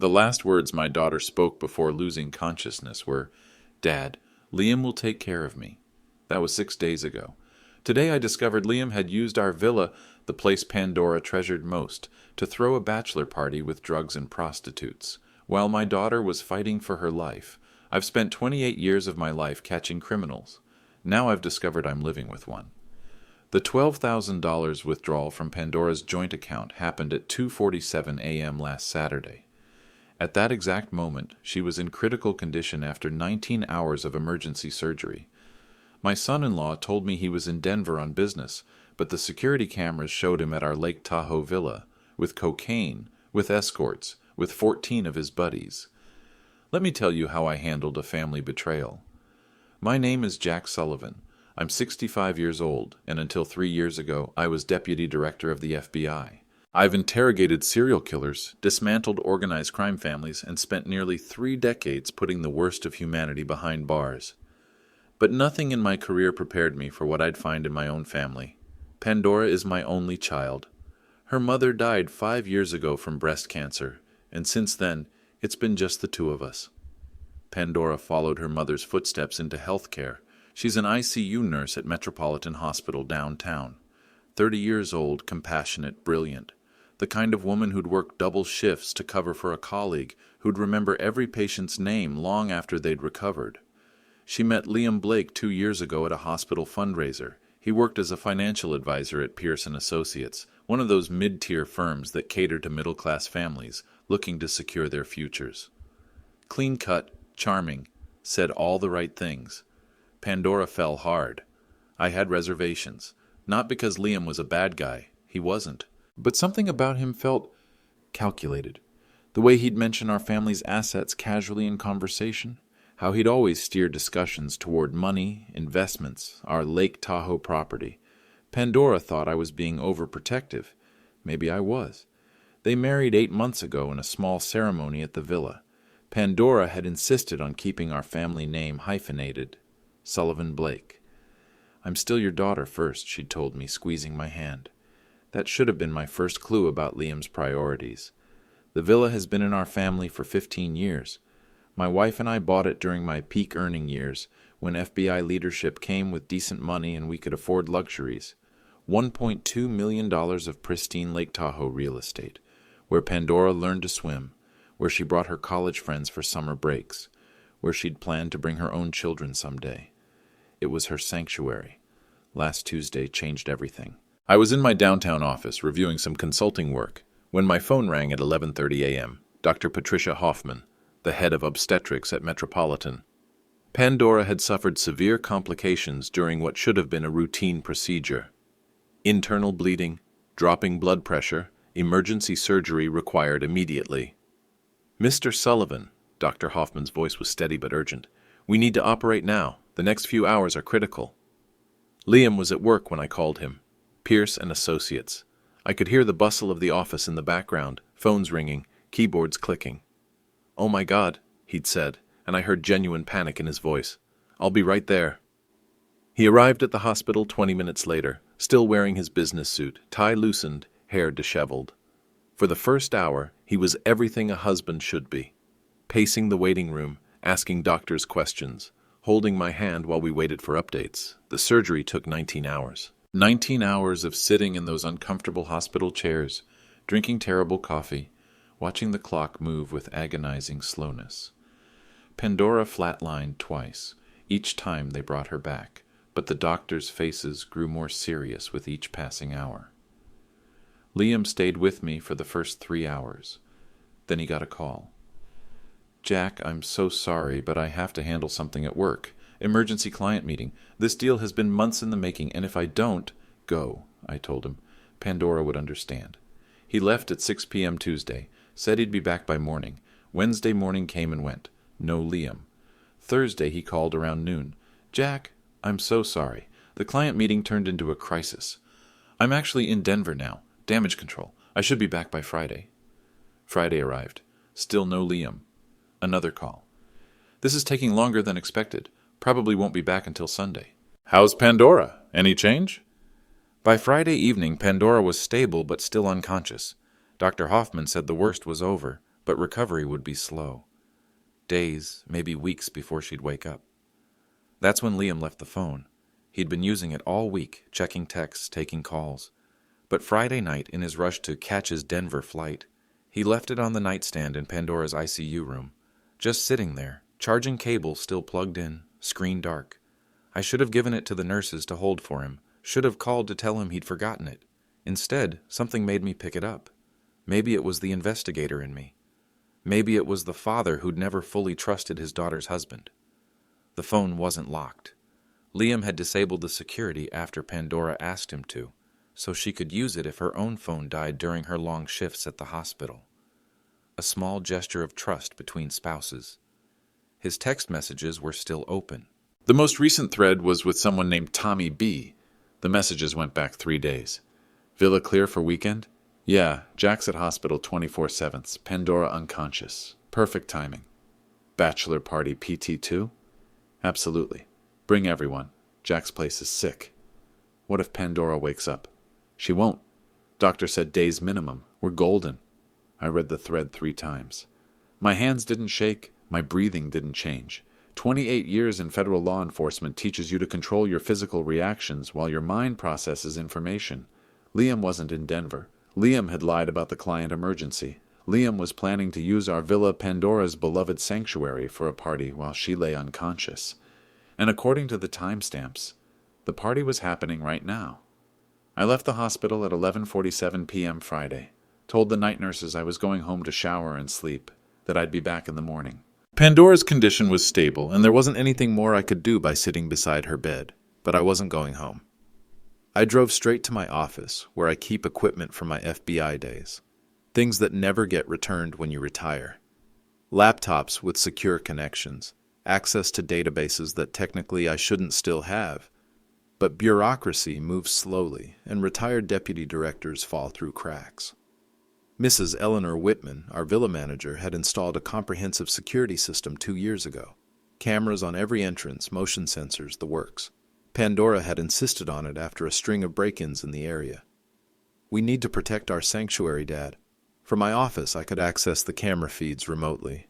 The last words my daughter spoke before losing consciousness were, "Dad, Liam will take care of me." That was 6 days ago. Today I discovered Liam had used our villa, the place Pandora treasured most, to throw a bachelor party with drugs and prostitutes. While my daughter was fighting for her life, I've spent 28 years of my life catching criminals. Now I've discovered I'm living with one. The $12,000 withdrawal from Pandora's joint account happened at 2:47 a.m. last Saturday. At that exact moment, she was in critical condition after 19 hours of emergency surgery. My son-in-law told me he was in Denver on business, but the security cameras showed him at our Lake Tahoe villa, with cocaine, with escorts, with 14 of his buddies. Let me tell you how I handled a family betrayal. My name is Jack Sullivan. I'm 65 years old, and until 3 years ago, I was deputy director of the FBI. I've interrogated serial killers, dismantled organized crime families, and spent nearly 3 decades putting the worst of humanity behind bars. But nothing in my career prepared me for what I'd find in my own family. Pandora is my only child. Her mother died 5 years ago from breast cancer, and since then, it's been just the two of us. Pandora followed her mother's footsteps into healthcare. She's an ICU nurse at Metropolitan Hospital downtown. 30 years old, compassionate, brilliant. The kind of woman who'd work double shifts to cover for a colleague, who'd remember every patient's name long after they'd recovered. She met Liam Blake 2 years ago at a hospital fundraiser. He worked as a financial advisor at Pierce & Associates, one of those mid-tier firms that cater to middle-class families looking to secure their futures. Clean-cut, charming, said all the right things. Pandora fell hard. I had reservations, not because Liam was a bad guy. He wasn't. But something about him felt calculated. The way he'd mention our family's assets casually in conversation, how he'd always steer discussions toward money, investments, our Lake Tahoe property. Pandora thought I was being overprotective. Maybe I was. They married 8 months ago in a small ceremony at the villa. Pandora had insisted on keeping our family name hyphenated, Sullivan Blake. "I'm still your daughter first," she'd told me, squeezing my hand. That should have been my first clue about Liam's priorities. The villa has been in our family for 15 years. My wife and I bought it during my peak earning years, when FBI leadership came with decent money and we could afford luxuries. $1.2 million of pristine Lake Tahoe real estate, where Pandora learned to swim, where she brought her college friends for summer breaks, where she'd planned to bring her own children someday. It was her sanctuary. Last Tuesday changed everything. I was in my downtown office reviewing some consulting work when my phone rang at 11:30 a.m. Dr. Patricia Hoffman, the head of obstetrics at Metropolitan. Pandora had suffered severe complications during what should have been a routine procedure. Internal bleeding, dropping blood pressure, emergency surgery required immediately. "Mr. Sullivan," Dr. Hoffman's voice was steady but urgent, "we need to operate now. The next few hours are critical." Liam was at work when I called him. Pierce & Associates. I could hear the bustle of the office in the background, phones ringing, keyboards clicking. "Oh my God," he'd said, and I heard genuine panic in his voice. "I'll be right there." He arrived at the hospital 20 minutes later, still wearing his business suit, tie loosened, hair disheveled. For the first hour, he was everything a husband should be. Pacing the waiting room, asking doctors questions, holding my hand while we waited for updates. The surgery took 19 hours. 19 hours of sitting in those uncomfortable hospital chairs, drinking terrible coffee, watching the clock move with agonizing slowness. Pandora flatlined twice, each time they brought her back, but the doctors' faces grew more serious with each passing hour. Liam stayed with me for the first 3 hours. Then he got a call. "Jack, I'm so sorry, but I have to handle something at work. Emergency client meeting. This deal has been months in the making, and if I don't—" "Go," I told him. Pandora would understand. He left at 6 p.m. Tuesday, said he'd be back by morning. Wednesday morning came and went. No Liam. Thursday he called around noon. "Jack, I'm so sorry. The client meeting turned into a crisis. I'm actually in Denver now. Damage control. I should be back by Friday." Friday arrived. Still no Liam. Another call. "This is taking longer than expected. Probably won't be back until Sunday." "How's Pandora? Any change?" By Friday evening, Pandora was stable but still unconscious. Dr. Hoffman said the worst was over. but recovery would be slow. Days, maybe weeks before she'd wake up. That's when Liam left the phone. He'd been using it all week, checking texts, taking calls. But Friday night, in his rush to catch his Denver flight, he left it on the nightstand in Pandora's ICU room, just sitting there, charging cable still plugged in, screen dark. I should have given it to the nurses to hold for him, should have called to tell him he'd forgotten it. Instead, something made me pick it up. Maybe it was the investigator in me. Maybe it was the father who'd never fully trusted his daughter's husband. The phone wasn't locked. Liam had disabled the security after Pandora asked him to, so she could use it if her own phone died during her long shifts at the hospital. A small gesture of trust between spouses. His text messages were still open. The most recent thread was with someone named Tommy B. The messages went back 3 days. Villa clear for weekend? Yeah, Jack's at hospital 24/7, Pandora unconscious. Perfect timing. Bachelor party PT2? Absolutely. Bring everyone. Jack's place is sick. What if Pandora wakes up? She won't. Doctor said days minimum. We're golden. I read the thread 3 times. My hands didn't shake. My breathing didn't change. 28 years in federal law enforcement teaches you to control your physical reactions while your mind processes information. Liam wasn't in Denver. Liam had lied about the client emergency. Liam was planning to use our villa, Pandora's beloved sanctuary, for a party while she lay unconscious. And according to the timestamps, the party was happening right now. I left the hospital at 11:47 p.m. Friday, told the night nurses I was going home to shower and sleep, that I'd be back in the morning. Pandora's condition was stable, and there wasn't anything more I could do by sitting beside her bed, but I wasn't going home. I drove straight to my office, where I keep equipment from my FBI days. Things that never get returned when you retire. Laptops with secure connections, access to databases that technically I shouldn't still have. But bureaucracy moves slowly, and retired deputy directors fall through cracks. Mrs. Eleanor Whitman, our villa manager, had installed a comprehensive security system 2 years ago. Cameras on every entrance, motion sensors, the works. Pandora had insisted on it after a string of break-ins in the area. We need to protect our sanctuary, Dad. From my office, I could access the camera feeds remotely.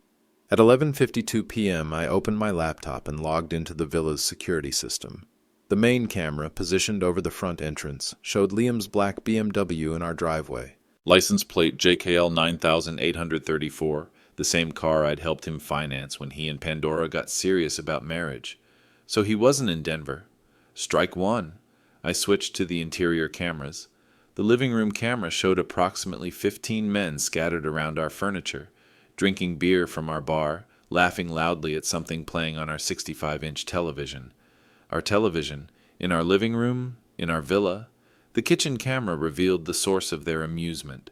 At 11:52 p.m., I opened my laptop and logged into the villa's security system. The main camera, positioned over the front entrance, showed Liam's black BMW in our driveway. License plate JKL 9834, the same car I'd helped him finance when he and Pandora got serious about marriage. So he wasn't in Denver. Strike one. I switched to the interior cameras. The living room camera showed approximately 15 men scattered around our furniture, drinking beer from our bar, laughing loudly at something playing on our 65-inch television. Our television, in our living room, in our villa. The kitchen camera revealed the source of their amusement.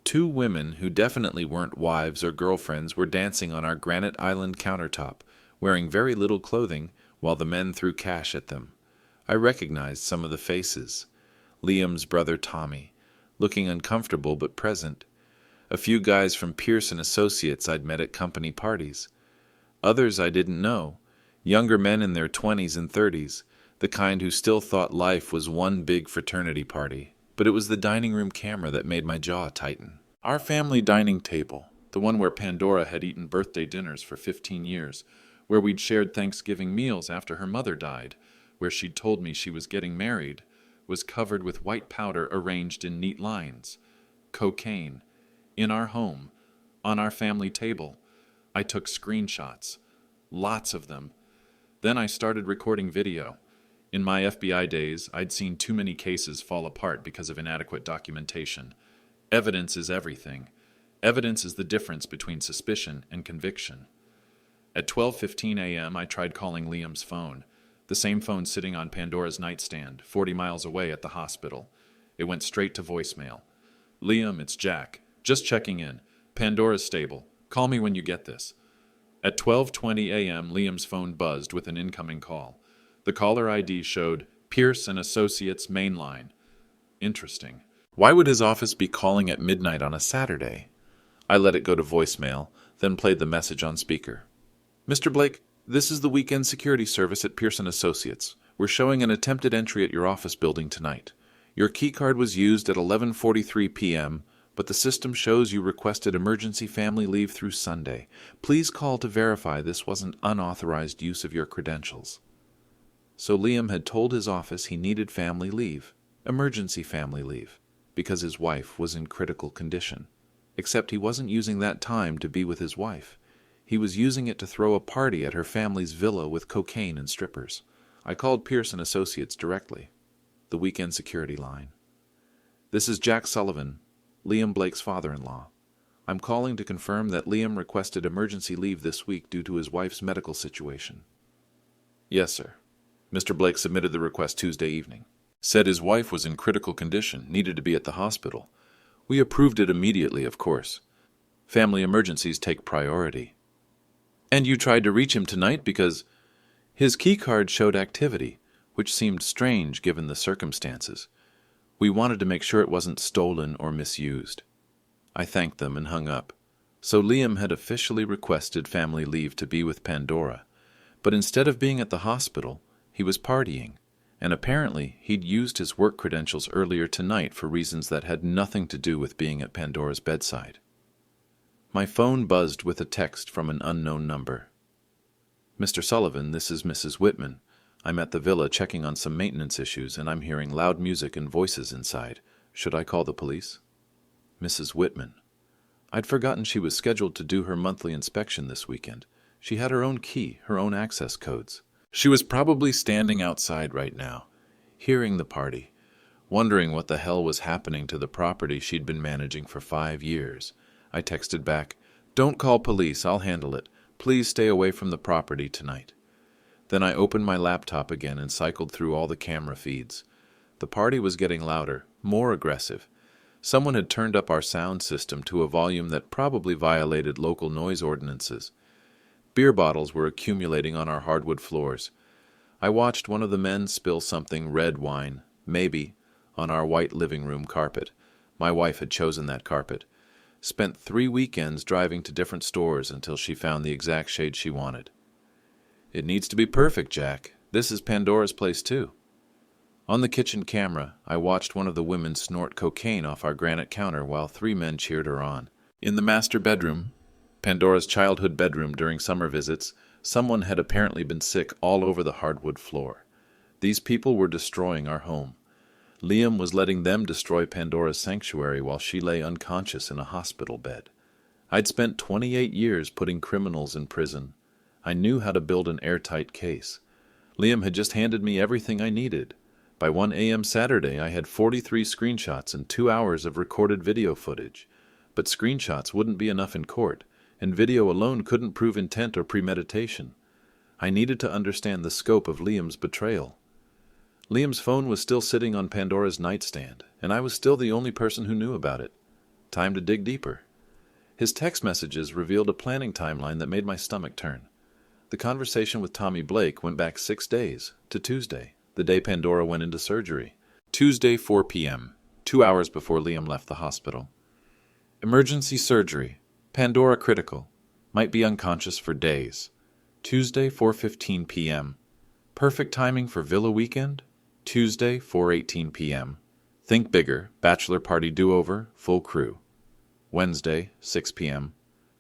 2 women who definitely weren't wives or girlfriends were dancing on our granite island countertop, wearing very little clothing, while the men threw cash at them. I recognized some of the faces. Liam's brother Tommy, looking uncomfortable but present. A few guys from Pearson Associates I'd met at company parties. Others I didn't know, younger men in their 20s and 30s, the kind who still thought life was one big fraternity party. But it was the dining room camera that made my jaw tighten. Our family dining table, the one where Pandora had eaten birthday dinners for 15 years, where we'd shared Thanksgiving meals after her mother died, where she'd told me she was getting married, was covered with white powder arranged in neat lines. Cocaine. In our home. On our family table. I took screenshots. Lots of them. Then I started recording video. In my FBI days, I'd seen too many cases fall apart because of inadequate documentation. Evidence is everything. Evidence is the difference between suspicion and conviction. At 12:15 a.m., I tried calling Liam's phone, the same phone sitting on Pandora's nightstand, 40 miles away at the hospital. It went straight to voicemail. Liam, it's Jack. Just checking in. Pandora's stable. Call me when you get this. At 12:20 a.m., Liam's phone buzzed with an incoming call. The caller ID showed Pierce and Associates mainline. Interesting. Why would his office be calling at midnight on a Saturday? I let it go to voicemail, then played the message on speaker. Mr. Blake, this is the weekend security service at Pearson Associates. We're showing an attempted entry at your office building tonight. Your keycard was used at 11:43 p.m., but the system shows you requested emergency family leave through Sunday. Please call to verify this wasn't unauthorized use of your credentials." So Liam had told his office he needed family leave, emergency family leave, because his wife was in critical condition. Except he wasn't using that time to be with his wife. He was using it to throw a party at her family's villa with cocaine and strippers. I called Pearson Associates directly, the weekend security line. "This is Jack Sullivan, Liam Blake's father-in-law. I'm calling to confirm that Liam requested emergency leave this week due to his wife's medical situation." "Yes, sir. Mr. Blake submitted the request Tuesday evening. Said his wife was in critical condition, needed to be at the hospital. We approved it immediately, of course. Family emergencies take priority." "And you tried to reach him tonight because his keycard showed activity, which seemed strange given the circumstances. We wanted to make sure it wasn't stolen or misused." I thanked them and hung up. So Liam had officially requested family leave to be with Pandora, but instead of being at the hospital, he was partying, and apparently he'd used his work credentials earlier tonight for reasons that had nothing to do with being at Pandora's bedside. My phone buzzed with a text from an unknown number. "Mr. Sullivan, this is Mrs. Whitman. I'm at the villa checking on some maintenance issues, and I'm hearing loud music and voices inside. Should I call the police?" Mrs. Whitman. I'd forgotten she was scheduled to do her monthly inspection this weekend. She had her own key, her own access codes. She was probably standing outside right now, hearing the party, wondering what the hell was happening to the property she'd been managing for 5 years. I texted back, "Don't call police, I'll handle it. Please stay away from the property tonight." Then I opened my laptop again and cycled through all the camera feeds. The party was getting louder, more aggressive. Someone had turned up our sound system to a volume that probably violated local noise ordinances. Beer bottles were accumulating on our hardwood floors. I watched one of the men spill something red wine, maybe, on our white living room carpet. My wife had chosen that carpet. Spent 3 weekends driving to different stores until she found the exact shade she wanted. "It needs to be perfect, Jack. This is Pandora's place, too." On the kitchen camera, I watched one of the women snort cocaine off our granite counter while 3 men cheered her on. In the master bedroom, Pandora's childhood bedroom during summer visits, someone had apparently been sick all over the hardwood floor. These people were destroying our home. Liam was letting them destroy Pandora's sanctuary while she lay unconscious in a hospital bed. I'd spent 28 years putting criminals in prison. I knew how to build an airtight case. Liam had just handed me everything I needed. By 1 a.m. Saturday, I had 43 screenshots and 2 hours of recorded video footage. But screenshots wouldn't be enough in court, and video alone couldn't prove intent or premeditation. I needed to understand the scope of Liam's betrayal. Liam's phone was still sitting on Pandora's nightstand, and I was still the only person who knew about it. Time to dig deeper. His text messages revealed a planning timeline that made my stomach turn. The conversation with Tommy Blake went back 6 days, to Tuesday, the day Pandora went into surgery. Tuesday, 4 p.m., 2 hours before Liam left the hospital. "Emergency surgery. Pandora critical. Might be unconscious for days." Tuesday, 4:15 p.m. "Perfect timing for Villa weekend?" Tuesday, 4:18 p.m. "Think bigger. Bachelor party do-over. Full crew." Wednesday, 6 p.m.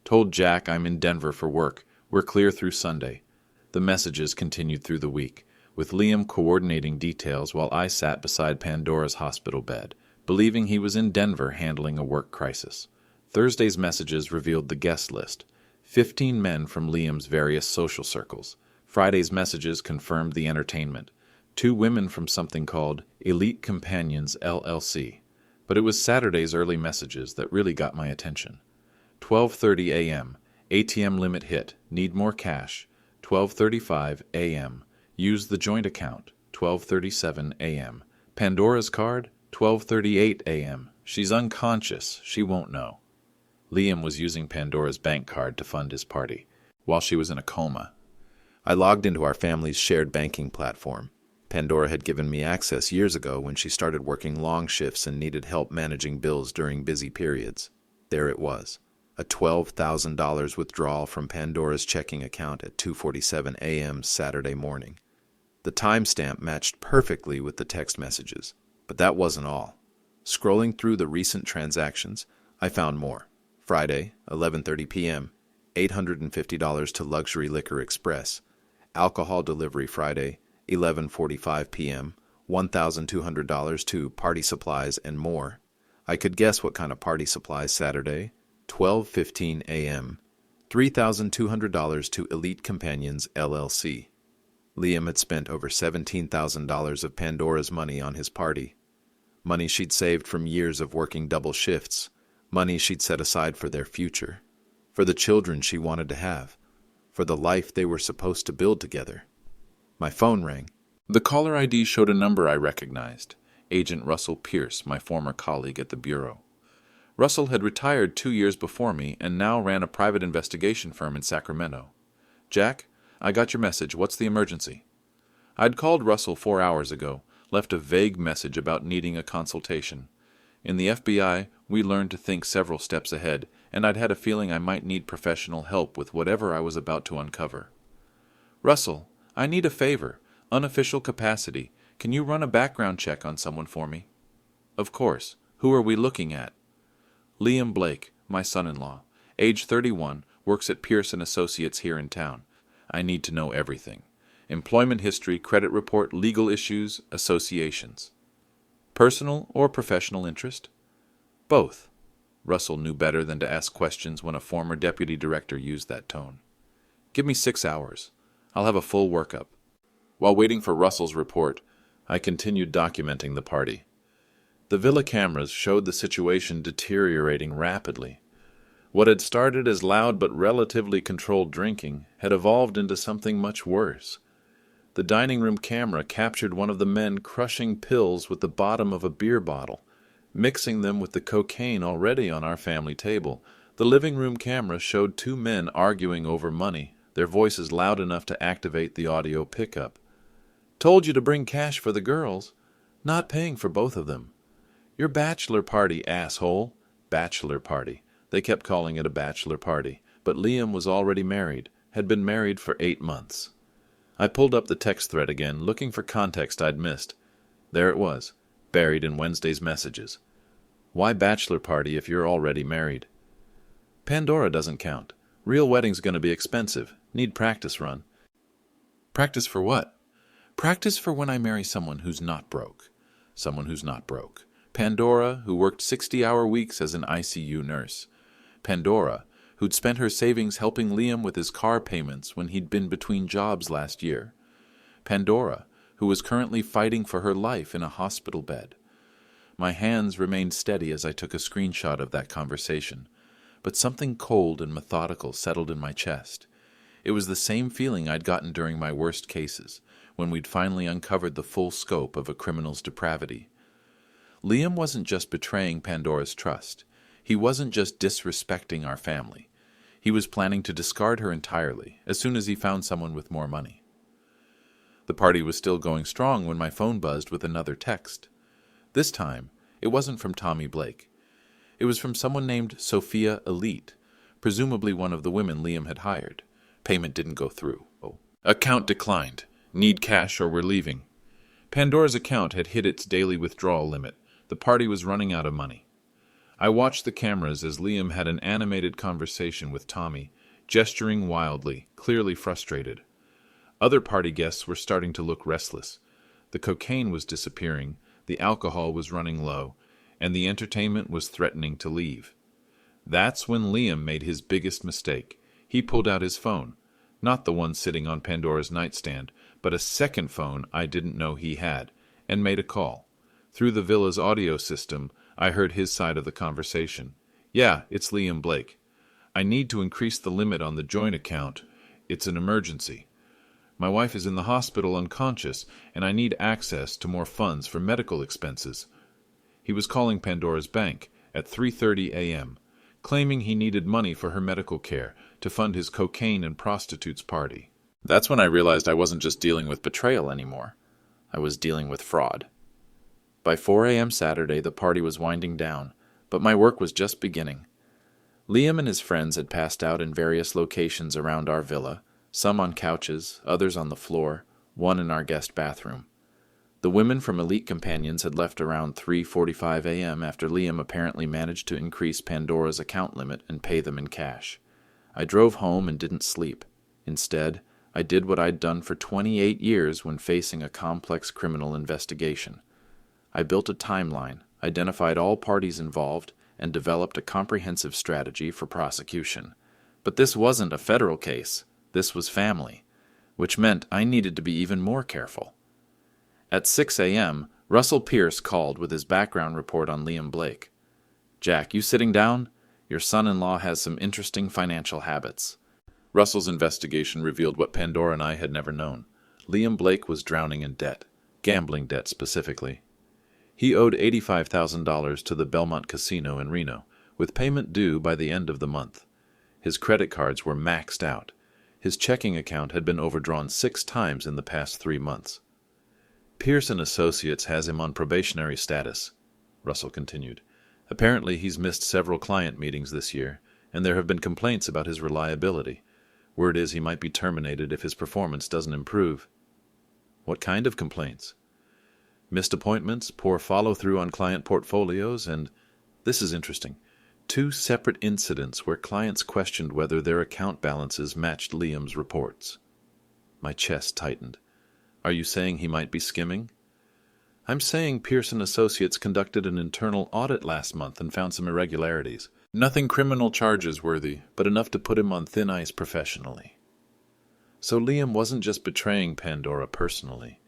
"Told Jack I'm in Denver for work. We're clear through Sunday." The messages continued through the week, with Liam coordinating details while I sat beside Pandora's hospital bed, believing he was in Denver handling a work crisis. Thursday's messages revealed the guest list, 15 men from Liam's various social circles. Friday's messages confirmed the entertainment, 2 women from something called Elite Companions LLC. But it was Saturday's early messages that really got my attention. 12:30 a.m. ATM limit hit. Need more cash. 12:35 a.m. Use the joint account. 12:37 a.m. Pandora's card. 12:38 a.m. She's unconscious. She won't know. Liam was using Pandora's bank card to fund his party, while she was in a coma. I logged into our family's shared banking platform. Pandora had given me access years ago when she started working long shifts and needed help managing bills during busy periods. There it was, a $12,000 withdrawal from Pandora's checking account at 2:47 a.m. Saturday morning. The timestamp matched perfectly with the text messages, but that wasn't all. Scrolling through the recent transactions, I found more. Friday, 11:30 p.m., $850 to Luxury Liquor Express. Alcohol delivery Friday, 11:45 p.m., $1,200 to Party Supplies and more. I could guess what kind of party supplies. Saturday, 12:15 a.m., $3,200 to Elite Companions, LLC. Liam had spent over $17,000 of Pandora's money on his party. Money she'd saved from years of working double shifts. Money she'd set aside for their future. For the children she wanted to have. For the life they were supposed to build together. My phone rang. The caller ID showed a number I recognized. Agent Russell Pierce, my former colleague at the Bureau. Russell had retired 2 years before me and now ran a private investigation firm in Sacramento. "Jack, I got your message. What's the emergency?" I'd called Russell 4 hours ago, left a vague message about needing a consultation. In the FBI, we learned to think several steps ahead, and I'd had a feeling I might need professional help with whatever I was about to uncover. "Russell, I need a favor. Unofficial capacity. Can you run a background check on someone for me?" "Of course. Who are we looking at?" "Liam Blake, my son-in-law. Age 31, works at Pierce & Associates here in town. I need to know everything. Employment history, credit report, legal issues, associations." "Personal or professional interest?" "Both." Russell knew better than to ask questions when a former deputy director used that tone. "Give me 6 hours. I'll have a full workup." While waiting for Russell's report, I continued documenting the party. The villa cameras showed the situation deteriorating rapidly. What had started as loud but relatively controlled drinking had evolved into something much worse. The dining room camera captured one of the men crushing pills with the bottom of a beer bottle, mixing them with the cocaine already on our family table. The living room camera showed 2 men arguing over money, their voices loud enough to activate the audio pickup. "Told you to bring cash for the girls. Not paying for both of them. Your bachelor party, asshole." Bachelor party. They kept calling it a bachelor party, but Liam was already married, had been married for 8 months. I pulled up the text thread again, looking for context I'd missed. There it was, buried in Wednesday's messages. "Why bachelor party if you're already married?" "Pandora doesn't count. Real wedding's gonna be expensive. Need practice run." "Practice for what?" "Practice for when I marry someone who's not broke." Someone who's not broke. Pandora, who worked 60-hour weeks as an ICU nurse. Pandora, who'd spent her savings helping Liam with his car payments when he'd been between jobs last year. Pandora, who was currently fighting for her life in a hospital bed. My hands remained steady as I took a screenshot of that conversation, but something cold and methodical settled in my chest. It was the same feeling I'd gotten during my worst cases, when we'd finally uncovered the full scope of a criminal's depravity. Liam wasn't just betraying Pandora's trust. He wasn't just disrespecting our family. He was planning to discard her entirely, as soon as he found someone with more money. The party was still going strong when my phone buzzed with another text. This time, it wasn't from Tommy Blake. It was from someone named Sophia Elite, presumably one of the women Liam had hired. Payment didn't go through. "Account declined. Need cash or we're leaving." Pandora's account had hit its daily withdrawal limit. The party was running out of money. I watched the cameras as Liam had an animated conversation with Tommy, gesturing wildly, clearly frustrated. Other party guests were starting to look restless. The cocaine was disappearing, the alcohol was running low, and the entertainment was threatening to leave. That's when Liam made his biggest mistake. He pulled out his phone, not the one sitting on Pandora's nightstand, but a second phone I didn't know he had, and made a call. Through the villa's audio system, I heard his side of the conversation. "Yeah, it's Liam Blake. I need to increase the limit on the joint account. It's an emergency. My wife is in the hospital unconscious, and I need access to more funds for medical expenses." He was calling Pandora's bank at 3:30 a.m., claiming he needed money for her medical care to fund his cocaine and prostitutes party. That's when I realized I wasn't just dealing with betrayal anymore. I was dealing with fraud. By 4 a.m. Saturday, the party was winding down, but my work was just beginning. Liam and his friends had passed out in various locations around our villa, some on couches, others on the floor, one in our guest bathroom. The women from Elite Companions had left around 3:45 a.m. after Liam apparently managed to increase Pandora's account limit and pay them in cash. I drove home and didn't sleep. Instead, I did what I'd done for 28 years when facing a complex criminal investigation. I built a timeline, identified all parties involved, and developed a comprehensive strategy for prosecution. But this wasn't a federal case. This was family, which meant I needed to be even more careful. At 6 a.m., Russell Pierce called with his background report on Liam Blake. "Jack, you sitting down? Your son-in-law has some interesting financial habits." Russell's investigation revealed what Pandora and I had never known. Liam Blake was drowning in debt, gambling debt specifically. He owed $85,000 to the Belmont Casino in Reno, with payment due by the end of the month. His credit cards were maxed out. His checking account had been overdrawn 6 times in the past 3 months. "Pierce & Associates has him on probationary status," Russell continued. "Apparently he's missed several client meetings this year, and there have been complaints about his reliability. Word is he might be terminated if his performance doesn't improve." "What kind of complaints?" "Missed appointments, poor follow-through on client portfolios, and, this is interesting, 2 separate incidents where clients questioned whether their account balances matched Liam's reports." My chest tightened. "Are you saying he might be skimming?" "I'm saying Pierce & Associates conducted an internal audit last month and found some irregularities. Nothing criminal charges worthy, but enough to put him on thin ice professionally." So Liam wasn't just betraying Pandora personally.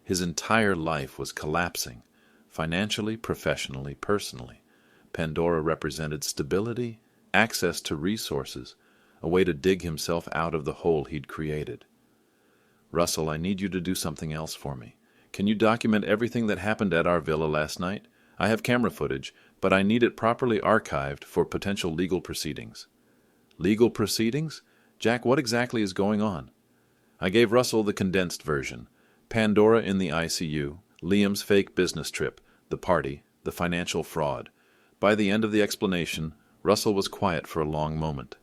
His entire life was collapsing, financially, professionally, personally. Pandora represented stability, access to resources, a way to dig himself out of the hole he'd created. "Russell, I need you to do something else for me. Can you document everything that happened at our villa last night? I have camera footage, but I need it properly archived for potential legal proceedings." "Legal proceedings? Jack, what exactly is going on?" I gave Russell the condensed version. Pandora in the ICU, Liam's fake business trip, the party, the financial fraud. By the end of the explanation, Russell was quiet for a long moment.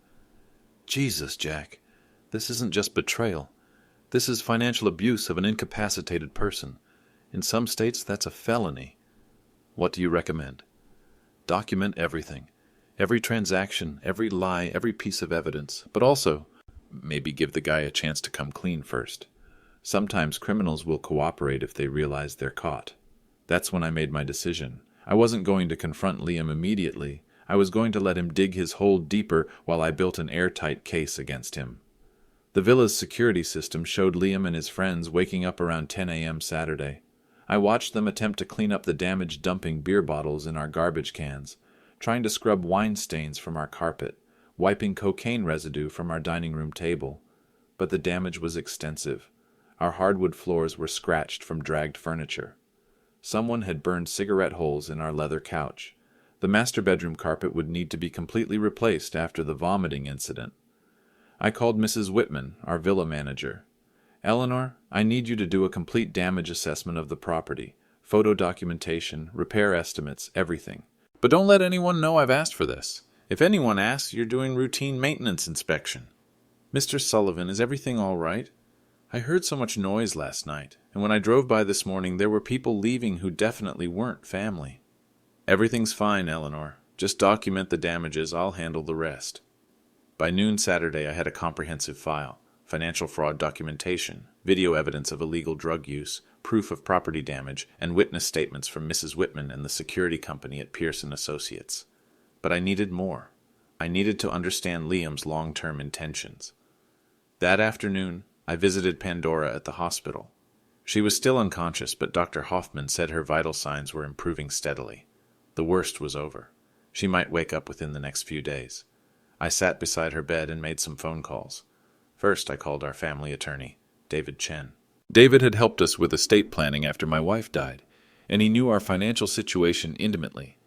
"Jesus, Jack, this isn't just betrayal. This is financial abuse of an incapacitated person. In some states, that's a felony." "What do you recommend?" "Document everything. Every transaction, every lie, every piece of evidence. But also, maybe give the guy a chance to come clean first. Sometimes criminals will cooperate if they realize they're caught." That's when I made my decision. I wasn't going to confront Liam immediately. I was going to let him dig his hole deeper while I built an airtight case against him. The villa's security system showed Liam and his friends waking up around 10 a.m. Saturday. I watched them attempt to clean up the damage dumping beer bottles in our garbage cans, trying to scrub wine stains from our carpet, wiping cocaine residue from our dining room table. But the damage was extensive. Our hardwood floors were scratched from dragged furniture. Someone had burned cigarette holes in our leather couch. The master bedroom carpet would need to be completely replaced after the vomiting incident. I called Mrs. Whitman, our villa manager. "Eleanor, I need you to do a complete damage assessment of the property, photo documentation, repair estimates, everything. But don't let anyone know I've asked for this. If anyone asks, you're doing routine maintenance inspection." "Mr. Sullivan, is everything all right? I heard so much noise last night, and when I drove by this morning there were people leaving who definitely weren't family." "Everything's fine, Eleanor. Just document the damages, I'll handle the rest." By noon Saturday I had a comprehensive file: financial fraud documentation, video evidence of illegal drug use, proof of property damage, and witness statements from Mrs. Whitman and the security company at Pierce & Associates. But I needed more. I needed to understand Liam's long-term intentions. That afternoon, I visited Pandora at the hospital. She was still unconscious, but Dr. Hoffman said her vital signs were improving steadily. The worst was over. She might wake up within the next few days. I sat beside her bed and made some phone calls. First, I called our family attorney, David Chen. David had helped us with estate planning after my wife died, and he knew our financial situation intimately.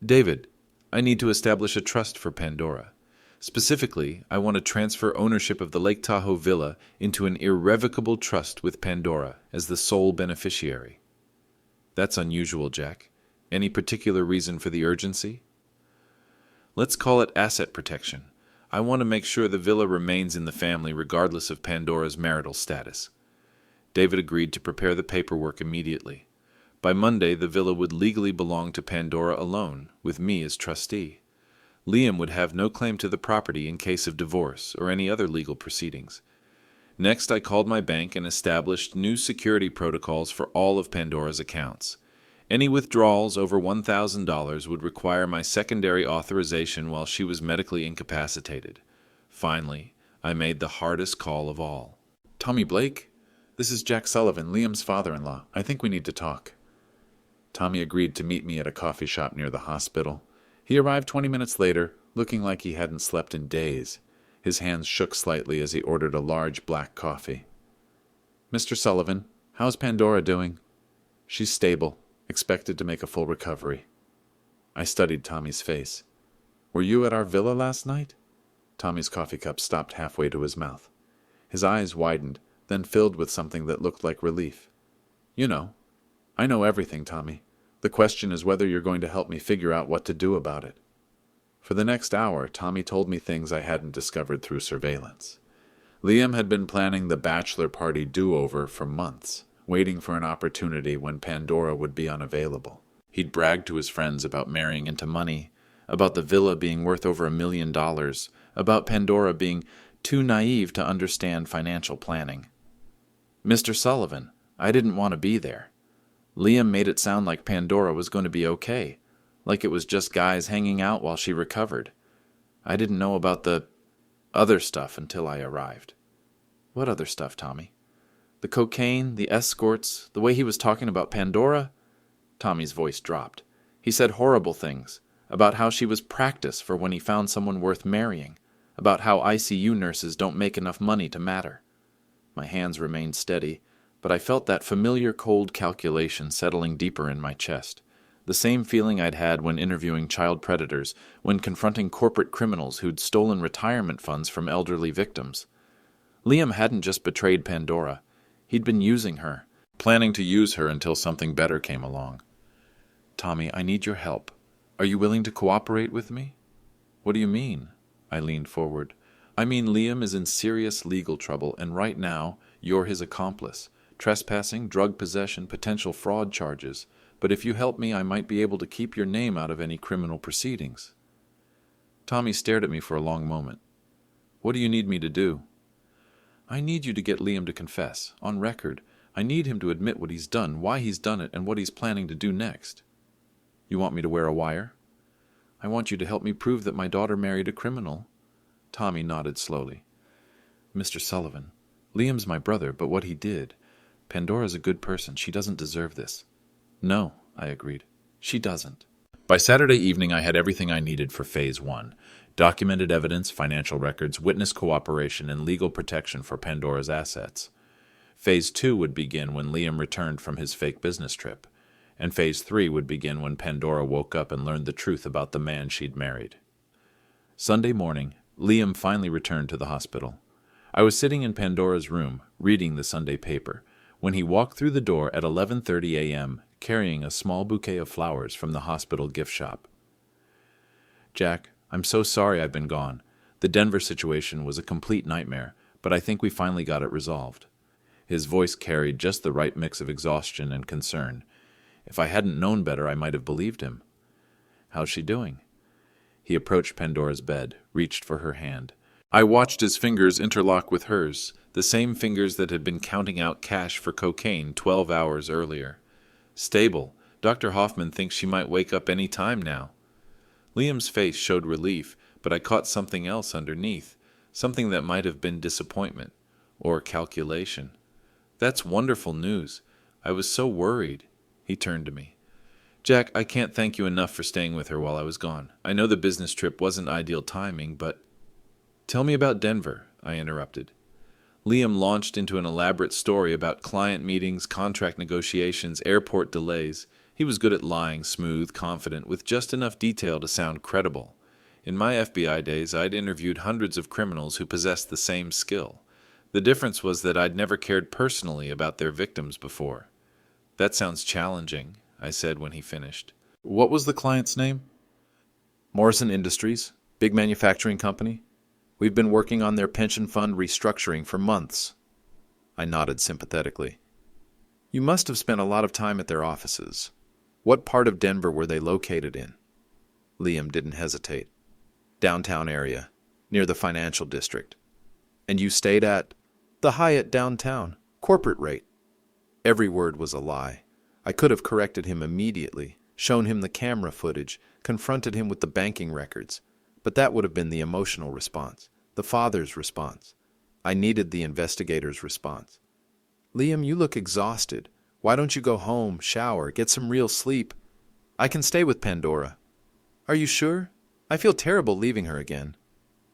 "David, I need to establish a trust for Pandora. Specifically, I want to transfer ownership of the Lake Tahoe villa into an irrevocable trust with Pandora as the sole beneficiary." "That's unusual, Jack. Any particular reason for the urgency?" "Let's call it asset protection. I want to make sure the villa remains in the family regardless of Pandora's marital status." David agreed to prepare the paperwork immediately. By Monday, the villa would legally belong to Pandora alone, with me as trustee. Liam would have no claim to the property in case of divorce or any other legal proceedings. Next, I called my bank and established new security protocols for all of Pandora's accounts. Any withdrawals over $1,000 would require my secondary authorization while she was medically incapacitated. Finally, I made the hardest call of all. Tommy Blake? This is Jack Sullivan, Liam's father-in-law. I think we need to talk. Tommy agreed to meet me at a coffee shop near the hospital. He arrived 20 minutes later, looking like he hadn't slept in days. His hands shook slightly as he ordered a large black coffee. Mr. Sullivan, how's Pandora doing? She's stable, expected to make a full recovery. I studied Tommy's face. Were you at our villa last night? Tommy's coffee cup stopped halfway to his mouth. His eyes widened, then filled with something that looked like relief. You know. I know everything, Tommy. The question is whether you're going to help me figure out what to do about it. For the next hour, Tommy told me things I hadn't discovered through surveillance. Liam had been planning the bachelor party do-over for months, waiting for an opportunity when Pandora would be unavailable. He'd bragged to his friends about marrying into money, about the villa being worth over $1 million, about Pandora being too naive to understand financial planning. Mr. Sullivan, I didn't want to be there. Liam made it sound like Pandora was going to be okay, like it was just guys hanging out while she recovered. I didn't know about the other stuff until I arrived. What other stuff, Tommy? The cocaine, the escorts, the way he was talking about Pandora? Tommy's voice dropped. He said horrible things, about how she was practice for when he found someone worth marrying, about how ICU nurses don't make enough money to matter. My hands remained steady, but I felt that familiar cold calculation settling deeper in my chest. The same feeling I'd had when interviewing child predators, when confronting corporate criminals who'd stolen retirement funds from elderly victims. Liam hadn't just betrayed Pandora. He'd been using her, planning to use her until something better came along. Tommy, I need your help. Are you willing to cooperate with me? What do you mean? I leaned forward. I mean, Liam is in serious legal trouble, and right now, you're his accomplice. Trespassing, drug possession, potential fraud charges. But if you help me, I might be able to keep your name out of any criminal proceedings. Tommy stared at me for a long moment. What do you need me to do? I need you to get Liam to confess, on record. I need him to admit what he's done, why he's done it, and what he's planning to do next. You want me to wear a wire? I want you to help me prove that my daughter married a criminal. Tommy nodded slowly. Mr. Sullivan, Liam's my brother, but what he did... Pandora's a good person. She doesn't deserve this. No, I agreed. She doesn't. By Saturday evening, I had everything I needed for Phase 1. Documented evidence, financial records, witness cooperation, and legal protection for Pandora's assets. Phase 2 would begin when Liam returned from his fake business trip. And Phase 3 would begin when Pandora woke up and learned the truth about the man she'd married. Sunday morning, Liam finally returned to the hospital. I was sitting in Pandora's room, reading the Sunday paper, when he walked through the door at 11:30 a.m., carrying a small bouquet of flowers from the hospital gift shop. Jack, I'm so sorry I've been gone. The Denver situation was a complete nightmare, but I think we finally got it resolved. His voice carried just the right mix of exhaustion and concern. If I hadn't known better, I might have believed him. How's she doing? He approached Pandora's bed, reached for her hand. I watched his fingers interlock with hers, the same fingers that had been counting out cash for cocaine 12 hours earlier. Stable. Dr. Hoffman thinks she might wake up any time now. Liam's face showed relief, but I caught something else underneath, something that might have been disappointment, or calculation. That's wonderful news. I was so worried. He turned to me. Jack, I can't thank you enough for staying with her while I was gone. I know the business trip wasn't ideal timing, but... Tell me about Denver, I interrupted. Liam launched into an elaborate story about client meetings, contract negotiations, airport delays. He was good at lying, smooth, confident, with just enough detail to sound credible. In my FBI days, I'd interviewed hundreds of criminals who possessed the same skill. The difference was that I'd never cared personally about their victims before. That sounds challenging, I said when he finished. What was the client's name? Morrison Industries, big manufacturing company. We've been working on their pension fund restructuring for months. I nodded sympathetically. You must have spent a lot of time at their offices. What part of Denver were they located in? Liam didn't hesitate. Downtown area, near the financial district. And you stayed at the Hyatt downtown, corporate rate. Every word was a lie. I could have corrected him immediately, shown him the camera footage, confronted him with the banking records. But that would have been the emotional response, the father's response. I needed the investigator's response. Liam, you look exhausted. Why don't you go home, shower, get some real sleep? I can stay with Pandora. Are you sure? I feel terrible leaving her again.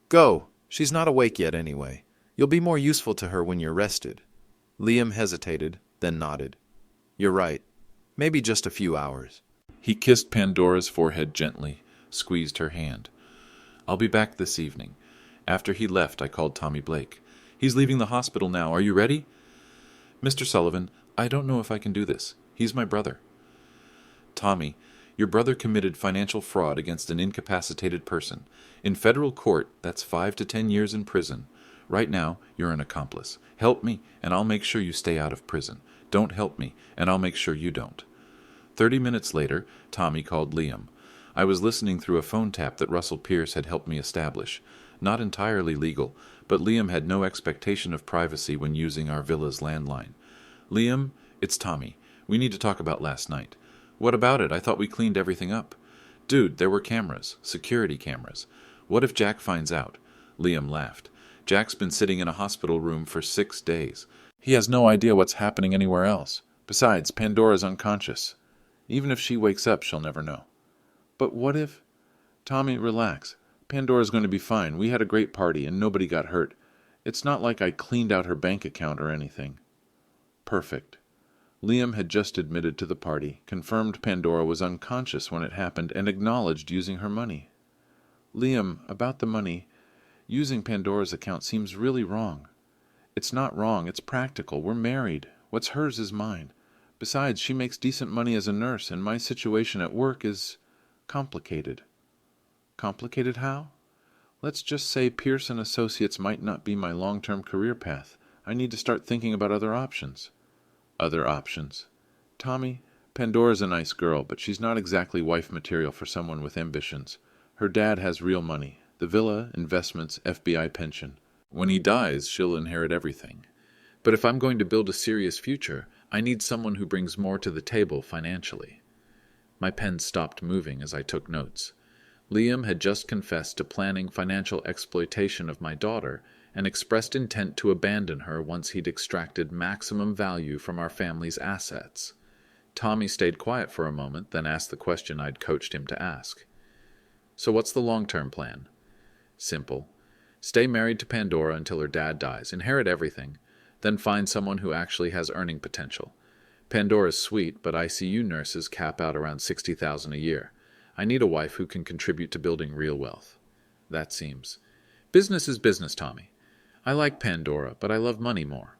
Go. She's not awake yet anyway. You'll be more useful to her when you're rested. Liam hesitated, then nodded. You're right. Maybe just a few hours. He kissed Pandora's forehead gently, squeezed her hand. I'll be back this evening. After he left, I called Tommy Blake. He's leaving the hospital now. Are you ready? Mr. Sullivan, I don't know if I can do this. He's my brother. Tommy, your brother committed financial fraud against an incapacitated person. In federal court, that's 5 to 10 years in prison. Right now, you're an accomplice. Help me, and I'll make sure you stay out of prison. Don't help me, and I'll make sure you don't. 30 minutes later, Tommy called Liam. I was listening through a phone tap that Russell Pierce had helped me establish. Not entirely legal, but Liam had no expectation of privacy when using our villa's landline. Liam, it's Tommy. We need to talk about last night. What about it? I thought we cleaned everything up. Dude, there were cameras, security cameras. What if Jack finds out? Liam laughed. Jack's been sitting in a hospital room for 6 days. He has no idea what's happening anywhere else. Besides, Pandora's unconscious. Even if she wakes up, she'll never know. But what if... Tommy, relax. Pandora's going to be fine. We had a great party and nobody got hurt. It's not like I cleaned out her bank account or anything. Perfect. Liam had just admitted to the party, confirmed Pandora was unconscious when it happened, and acknowledged using her money. Liam, about the money, using Pandora's account seems really wrong. It's not wrong, it's practical. We're married. What's hers is mine. Besides, she makes decent money as a nurse, and my situation at work is complicated. Complicated how? Let's just say Pierce & Associates might not be my long-term career path. I need to start thinking about other options. Other options. Tommy, Pandora's a nice girl, but she's not exactly wife material for someone with ambitions. Her dad has real money. The villa, investments, FBI pension. When he dies, she'll inherit everything. But if I'm going to build a serious future, I need someone who brings more to the table financially. My pen stopped moving as I took notes. Liam had just confessed to planning financial exploitation of my daughter and expressed intent to abandon her once he'd extracted maximum value from our family's assets. Tommy stayed quiet for a moment, then asked the question I'd coached him to ask. So what's the long-term plan? Simple. Stay married to Pandora until her dad dies, inherit everything, then find someone who actually has earning potential. Pandora's sweet, but ICU nurses cap out around $60,000 a year. I need a wife who can contribute to building real wealth. That seems. Business is business, Tommy. I like Pandora, but I love money more.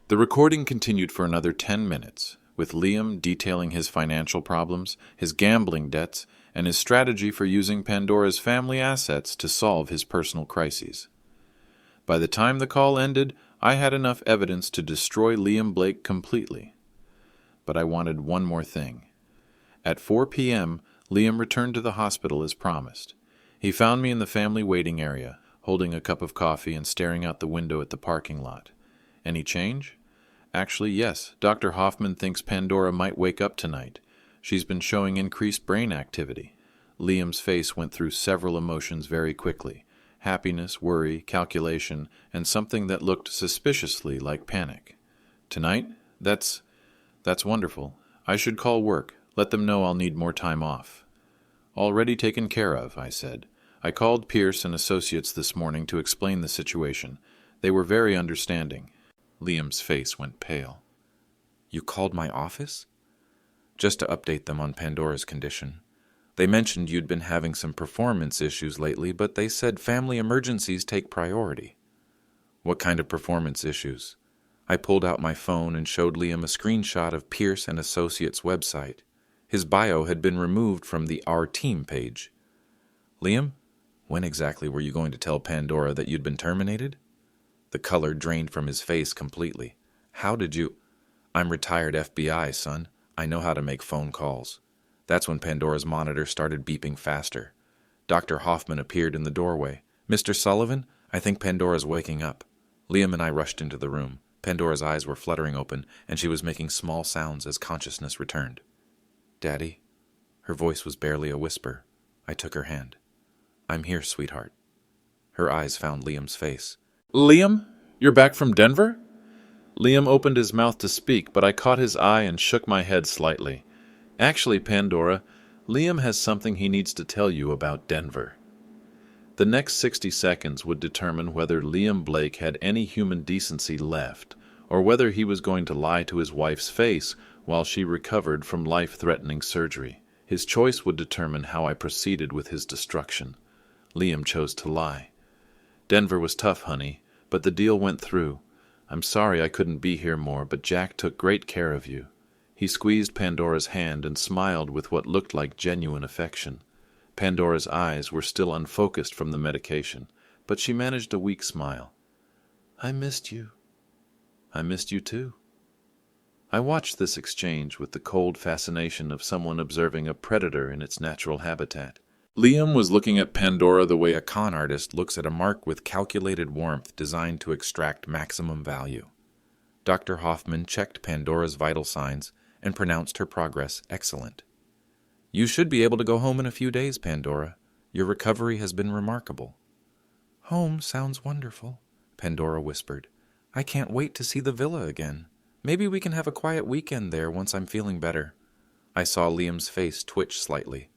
The recording continued for another 10 minutes, with Liam detailing his financial problems, his gambling debts, and his strategy for using Pandora's family assets to solve his personal crises. By the time the call ended, I had enough evidence to destroy Liam Blake completely. But I wanted one more thing. At 4 p.m., Liam returned to the hospital as promised. He found me in the family waiting area, holding a cup of coffee and staring out the window at the parking lot. Any change? Actually, yes. Dr. Hoffman thinks Pandora might wake up tonight. She's been showing increased brain activity. Liam's face went through several emotions very quickly. Happiness, worry, calculation, and something that looked suspiciously like panic. Tonight? That's wonderful. I should call work. Let them know I'll need more time off. Already taken care of, I said. I called Pierce & Associates this morning to explain the situation. They were very understanding. Liam's face went pale. You called my office? Just to update them on Pandora's condition. They mentioned you'd been having some performance issues lately, but they said family emergencies take priority. What kind of performance issues? I pulled out my phone and showed Liam a screenshot of Pierce & Associates' website. His bio had been removed from the Our Team page. Liam, when exactly were you going to tell Pandora that you'd been terminated? The color drained from his face completely. How did you... I'm retired FBI, son. I know how to make phone calls. That's when Pandora's monitor started beeping faster. Dr. Hoffman appeared in the doorway. Mr. Sullivan, I think Pandora's waking up. Liam and I rushed into the room. Pandora's eyes were fluttering open, and she was making small sounds as consciousness returned. Daddy? Her voice was barely a whisper. I took her hand. I'm here, sweetheart. Her eyes found Liam's face. Liam? You're back from Denver? Liam opened his mouth to speak, but I caught his eye and shook my head slightly. Actually, Pandora, Liam has something he needs to tell you about Denver. The next 60 seconds would determine whether Liam Blake had any human decency left, or whether he was going to lie to his wife's face while she recovered from life-threatening surgery. His choice would determine how I proceeded with his destruction. Liam chose to lie. Denver was tough, honey, but the deal went through. I'm sorry I couldn't be here more, but Jack took great care of you. He squeezed Pandora's hand and smiled with what looked like genuine affection. Pandora's eyes were still unfocused from the medication, but she managed a weak smile. I missed you. I missed you too. I watched this exchange with the cold fascination of someone observing a predator in its natural habitat. Liam was looking at Pandora the way a con artist looks at a mark with calculated warmth designed to extract maximum value. Dr. Hoffman checked Pandora's vital signs and pronounced her progress excellent. You should be able to go home in a few days, Pandora. Your recovery has been remarkable. Home sounds wonderful, Pandora whispered. I can't wait to see the villa again. Maybe we can have a quiet weekend there once I'm feeling better. I saw Liam's face twitch slightly.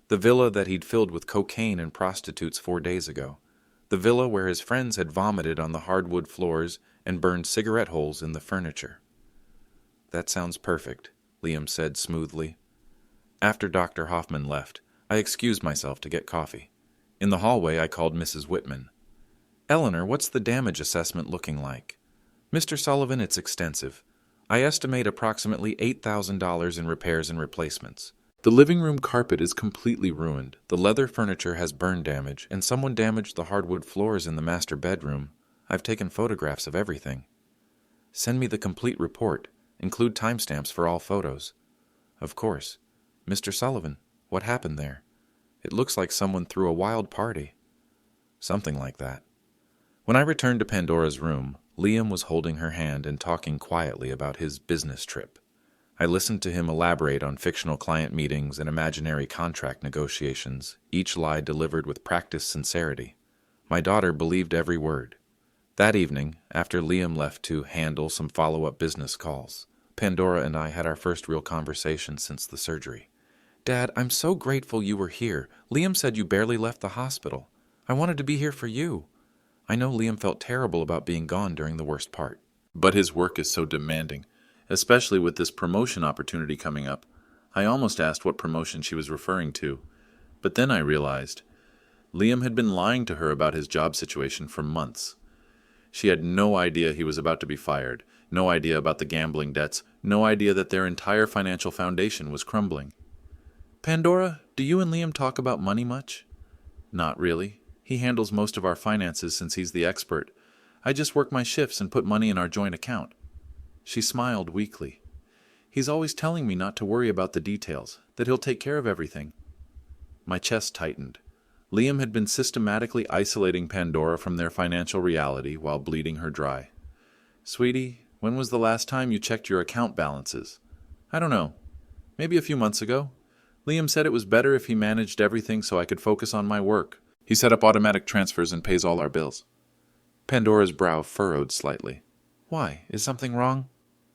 The villa that he'd filled with cocaine and prostitutes 4 days ago. The villa where his friends had vomited on the hardwood floors and burned cigarette holes in the furniture. That sounds perfect, Liam said smoothly. After Dr. Hoffman left, I excused myself to get coffee. In the hallway, I called Mrs. Whitman. Eleanor, what's the damage assessment looking like? Mr. Sullivan, it's extensive. I estimate approximately $8,000 in repairs and replacements. The living room carpet is completely ruined. The leather furniture has burn damage, and someone damaged the hardwood floors in the master bedroom. I've taken photographs of everything. Send me the complete report. Include timestamps for all photos. Of course. Mr. Sullivan, what happened there? It looks like someone threw a wild party. Something like that. When I returned to Pandora's room, Liam was holding her hand and talking quietly about his business trip. I listened to him elaborate on fictional client meetings and imaginary contract negotiations, each lie delivered with practiced sincerity. My daughter believed every word. That evening, after Liam left to handle some follow-up business calls, Pandora and I had our first real conversation since the surgery. Dad, I'm so grateful you were here. Liam said you barely left the hospital. I wanted to be here for you. I know Liam felt terrible about being gone during the worst part. But his work is so demanding, especially with this promotion opportunity coming up. I almost asked what promotion she was referring to, but then I realized Liam had been lying to her about his job situation for months. She had no idea he was about to be fired, no idea about the gambling debts, no idea that their entire financial foundation was crumbling. Pandora, do you and Liam talk about money much? Not really. He handles most of our finances since he's the expert. I just work my shifts and put money in our joint account. She smiled weakly. He's always telling me not to worry about the details, that he'll take care of everything. My chest tightened. Liam had been systematically isolating Pandora from their financial reality while bleeding her dry. Sweetie, when was the last time you checked your account balances? I don't know. Maybe a few months ago. Liam said it was better if he managed everything so I could focus on my work. He set up automatic transfers and pays all our bills. Pandora's brow furrowed slightly. Why? Is something wrong?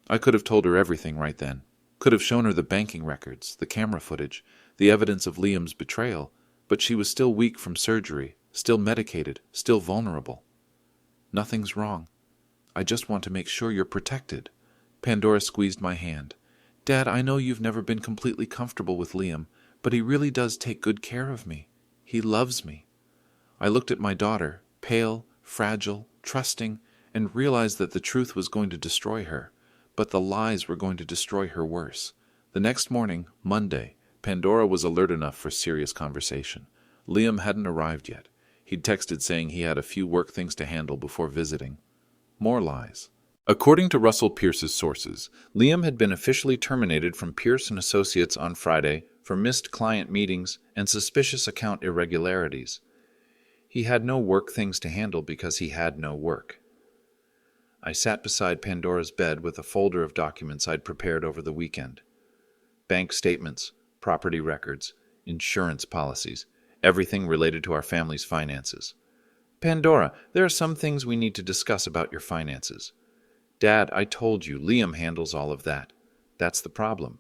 I could have told her everything right then. Could have shown her the banking records, the camera footage, the evidence of Liam's betrayal, but she was still weak from surgery, still medicated, still vulnerable. Nothing's wrong. I just want to make sure you're protected. Pandora squeezed my hand. Dad, I know you've never been completely comfortable with Liam, but he really does take good care of me. He loves me. I looked at my daughter, pale, fragile, trusting, and realized that the truth was going to destroy her, but the lies were going to destroy her worse. The next morning, Monday, Pandora was alert enough for serious conversation. Liam hadn't arrived yet. He'd texted saying he had a few work things to handle before visiting. More lies. According to Russell Pierce's sources, Liam had been officially terminated from Pierce & Associates on Friday for missed client meetings and suspicious account irregularities. He had no work things to handle because he had no work. I sat beside Pandora's bed with a folder of documents I'd prepared over the weekend. Bank statements, property records, insurance policies, everything related to our family's finances. Pandora, there are some things we need to discuss about your finances. Dad, I told you, Liam handles all of that. That's the problem.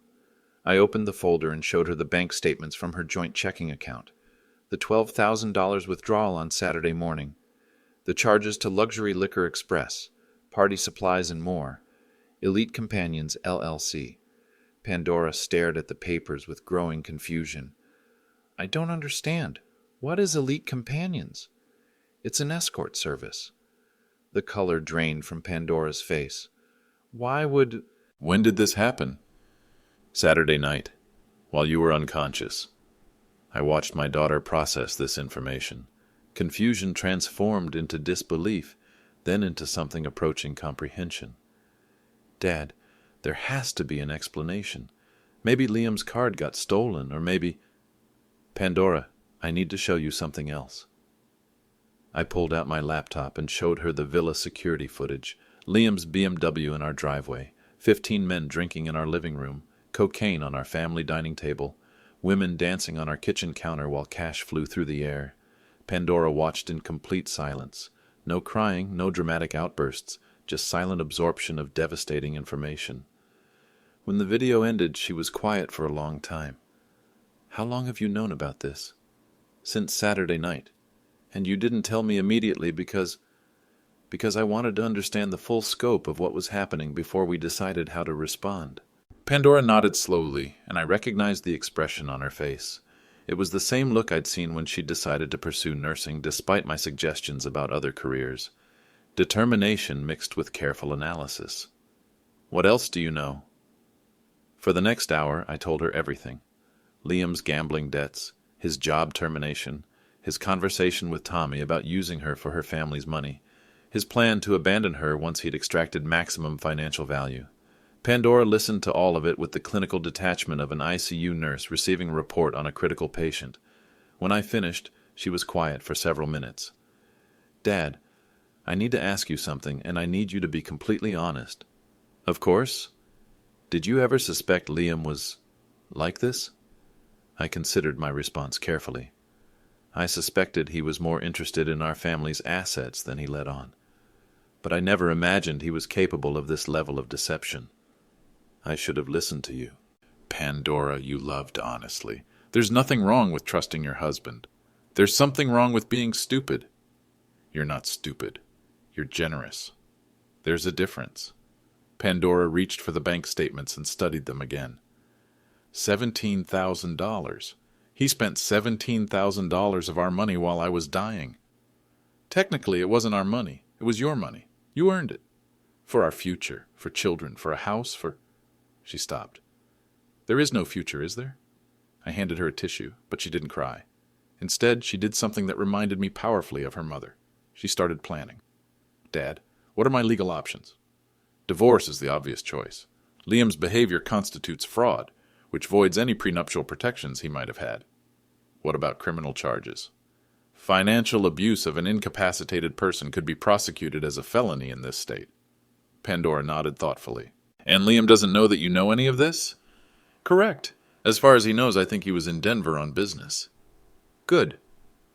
I opened the folder and showed her the bank statements from her joint checking account. The $12,000 withdrawal on Saturday morning. The charges to Luxury Liquor Express, party supplies and more. Elite Companions, LLC. Pandora stared at the papers with growing confusion. I don't understand. What is Elite Companions? It's an escort service. The color drained from Pandora's face. Why would... When did this happen? Saturday night, while you were unconscious. I watched my daughter process this information. Confusion transformed into disbelief, then into something approaching comprehension. Dad, there has to be an explanation. Maybe Liam's card got stolen, or maybe... Pandora, I need to show you something else. I pulled out my laptop and showed her the villa security footage, Liam's BMW in our driveway, 15 men drinking in our living room, cocaine on our family dining table, women dancing on our kitchen counter while cash flew through the air. Pandora watched in complete silence. No crying, no dramatic outbursts, just silent absorption of devastating information. When the video ended, she was quiet for a long time. How long have you known about this? Since Saturday night. And you didn't tell me immediately because I wanted to understand the full scope of what was happening before we decided how to respond. Pandora nodded slowly, and I recognized the expression on her face. It was the same look I'd seen when she decided to pursue nursing despite my suggestions about other careers. Determination mixed with careful analysis. What else do you know? For the next hour, I told her everything. Liam's gambling debts, his job termination, his conversation with Tommy about using her for her family's money, his plan to abandon her once he'd extracted maximum financial value. Pandora listened to all of it with the clinical detachment of an ICU nurse receiving a report on a critical patient. When I finished, she was quiet for several minutes. Dad, I need to ask you something, and I need you to be completely honest. Of course. Did you ever suspect Liam was like this? I considered my response carefully. I suspected he was more interested in our family's assets than he let on. But I never imagined he was capable of this level of deception. I should have listened to you. Pandora, you loved honestly. There's nothing wrong with trusting your husband. There's something wrong with being stupid. You're not stupid. You're generous. There's a difference. Pandora reached for the bank statements and studied them again. $17,000. He spent $17,000 of our money while I was dying. Technically, it wasn't our money. It was your money. You earned it. For our future, for children, for a house, for... She stopped. There is no future, is there? I handed her a tissue, but she didn't cry. Instead, she did something that reminded me powerfully of her mother. She started planning. Dad, what are my legal options? Divorce is the obvious choice. Liam's behavior constitutes fraud, which voids any prenuptial protections he might have had. What about criminal charges? Financial abuse of an incapacitated person could be prosecuted as a felony in this state. Pandora nodded thoughtfully. And Liam doesn't know that you know any of this? Correct. As far as he knows, I think he was in Denver on business. Good.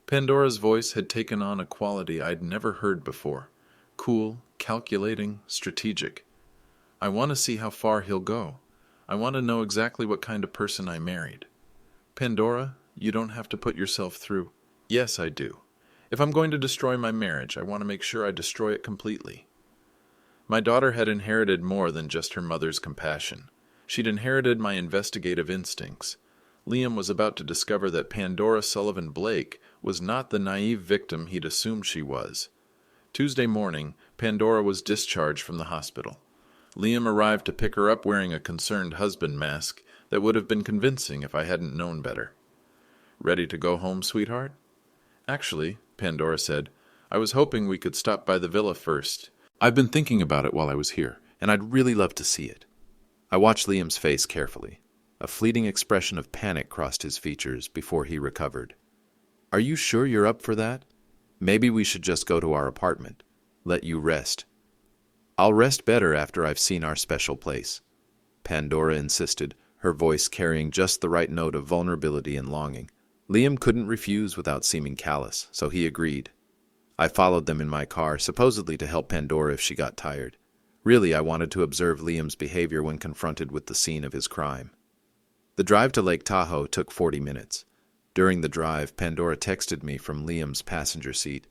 Pandora's voice had taken on a quality I'd never heard before. Cool, calculating, strategic. I want to see how far he'll go. I want to know exactly what kind of person I married. Pandora, you don't have to put yourself through. Yes, I do. If I'm going to destroy my marriage, I want to make sure I destroy it completely. My daughter had inherited more than just her mother's compassion. She'd inherited my investigative instincts. Liam was about to discover that Pandora Sullivan Blake was not the naive victim he'd assumed she was. Tuesday morning, Pandora was discharged from the hospital. Liam arrived to pick her up wearing a concerned husband mask that would have been convincing if I hadn't known better. Ready to go home, sweetheart? Actually, Pandora said, I was hoping we could stop by the villa first. I've been thinking about it while I was here. and I'd really love to see it. I watched Liam's face carefully. A fleeting expression of panic crossed his features before he recovered. Are you sure you're up for that? Maybe we should just go to our apartment. Let you rest. I'll rest better after I've seen our special place, Pandora insisted, her voice carrying just the right note of vulnerability and longing. Liam couldn't refuse without seeming callous, so he agreed. I followed them in my car, supposedly to help Pandora if she got tired. Really, I wanted to observe Liam's behavior when confronted with the scene of his crime. The drive to Lake Tahoe took 40 minutes. During the drive, Pandora texted me from Liam's passenger seat.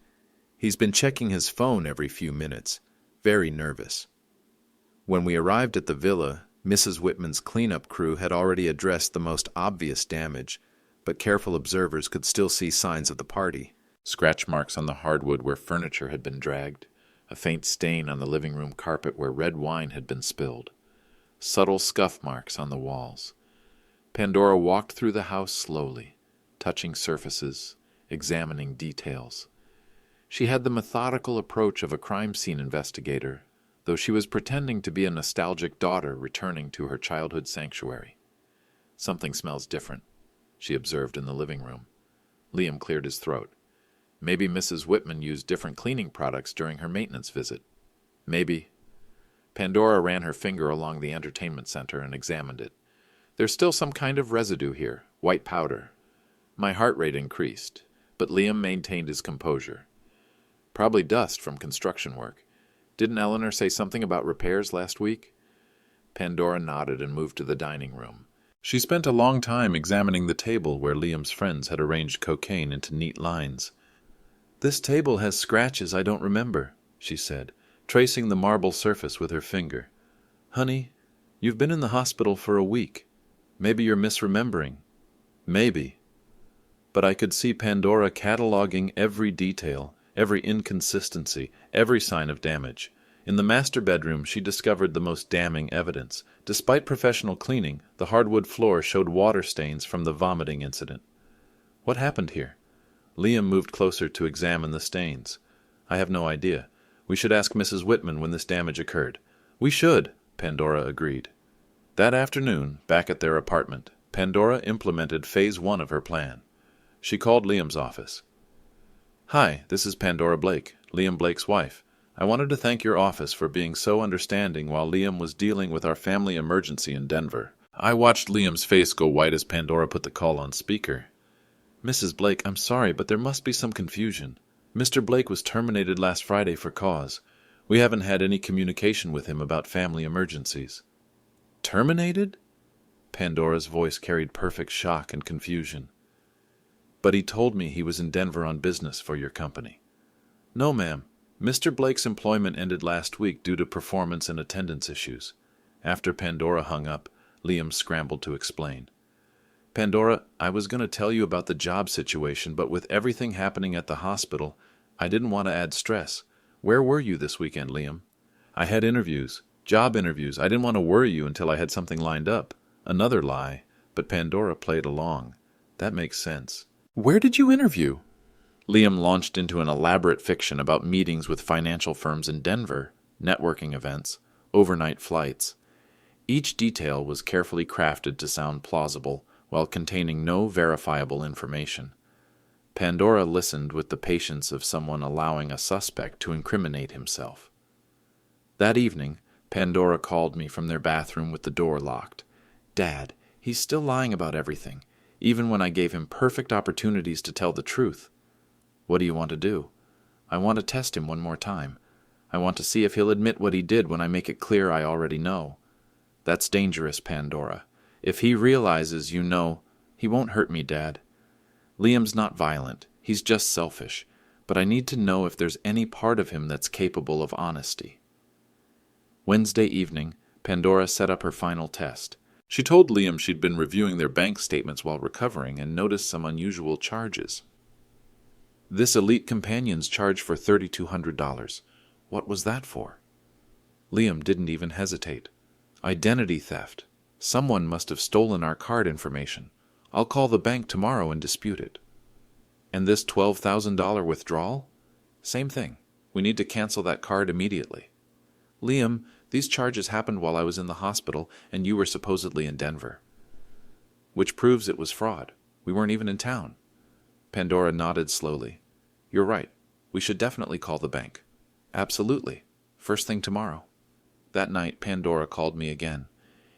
He's been checking his phone every few minutes, very nervous. When we arrived at the villa, Mrs. Whitman's cleanup crew had already addressed the most obvious damage, but careful observers could still see signs of the party. Scratch marks on the hardwood where furniture had been dragged, a faint stain on the living room carpet where red wine had been spilled, subtle scuff marks on the walls. Pandora walked through the house slowly, touching surfaces, examining details. She had the methodical approach of a crime scene investigator, though she was pretending to be a nostalgic daughter returning to her childhood sanctuary. Something smells different, she observed in the living room. Liam cleared his throat. Maybe Mrs. Whitman used different cleaning products during her maintenance visit. Maybe. Pandora ran her finger along the entertainment center and examined it. There's still some kind of residue here, white powder. My heart rate increased, but Liam maintained his composure. Probably dust from construction work. Didn't Eleanor say something about repairs last week? Pandora nodded and moved to the dining room. She spent a long time examining the table where Liam's friends had arranged cocaine into neat lines. This table has scratches I don't remember, she said, tracing the marble surface with her finger. Honey, you've been in the hospital for a week. Maybe you're misremembering. Maybe. But I could see Pandora cataloging every detail, every inconsistency, every sign of damage. In the master bedroom, she discovered the most damning evidence. Despite professional cleaning, the hardwood floor showed water stains from the vomiting incident. What happened here? Liam moved closer to examine the stains. I have no idea. We should ask Mrs. Whitman when this damage occurred. We should, Pandora agreed. That afternoon, back at their apartment, Pandora implemented phase 1 of her plan. She called Liam's office. Hi, this is Pandora Blake, Liam Blake's wife. I wanted to thank your office for being so understanding while Liam was dealing with our family emergency in Denver. I watched Liam's face go white as Pandora put the call on speaker. Mrs. Blake, I'm sorry, but there must be some confusion. Mr. Blake was terminated last Friday for cause. We haven't had any communication with him about family emergencies. Terminated? Pandora's voice carried perfect shock and confusion. But he told me he was in Denver on business for your company. No, ma'am. Mr. Blake's employment ended last week due to performance and attendance issues. After Pandora hung up, Liam scrambled to explain. Pandora, I was going to tell you about the job situation, but with everything happening at the hospital, I didn't want to add stress. Where were you this weekend, Liam? I had interviews, job interviews. I didn't want to worry you until I had something lined up. Another lie, but Pandora played along. That makes sense. Where did you interview? Liam launched into an elaborate fiction about meetings with financial firms in Denver, networking events, overnight flights. Each detail was carefully crafted to sound plausible, while containing no verifiable information. Pandora listened with the patience of someone allowing a suspect to incriminate himself. That evening, Pandora called me from their bathroom with the door locked. Dad, he's still lying about everything, even when I gave him perfect opportunities to tell the truth. What do you want to do? I want to test him one more time. I want to see if he'll admit what he did when I make it clear I already know. That's dangerous, Pandora. If he realizes you know, he won't hurt me, Dad. Liam's not violent. He's just selfish. But I need to know if there's any part of him that's capable of honesty. Wednesday evening, Pandora set up her final test. She told Liam she'd been reviewing their bank statements while recovering and noticed some unusual charges. This elite companion's charge for $3,200. What was that for? Liam didn't even hesitate. Identity theft. Someone must have stolen our card information. I'll call the bank tomorrow and dispute it. And this $12,000 withdrawal? Same thing. We need to cancel that card immediately. Liam, these charges happened while I was in the hospital, and you were supposedly in Denver. Which proves it was fraud. We weren't even in town. Pandora nodded slowly. You're right. We should definitely call the bank. Absolutely. First thing tomorrow. That night, Pandora called me again.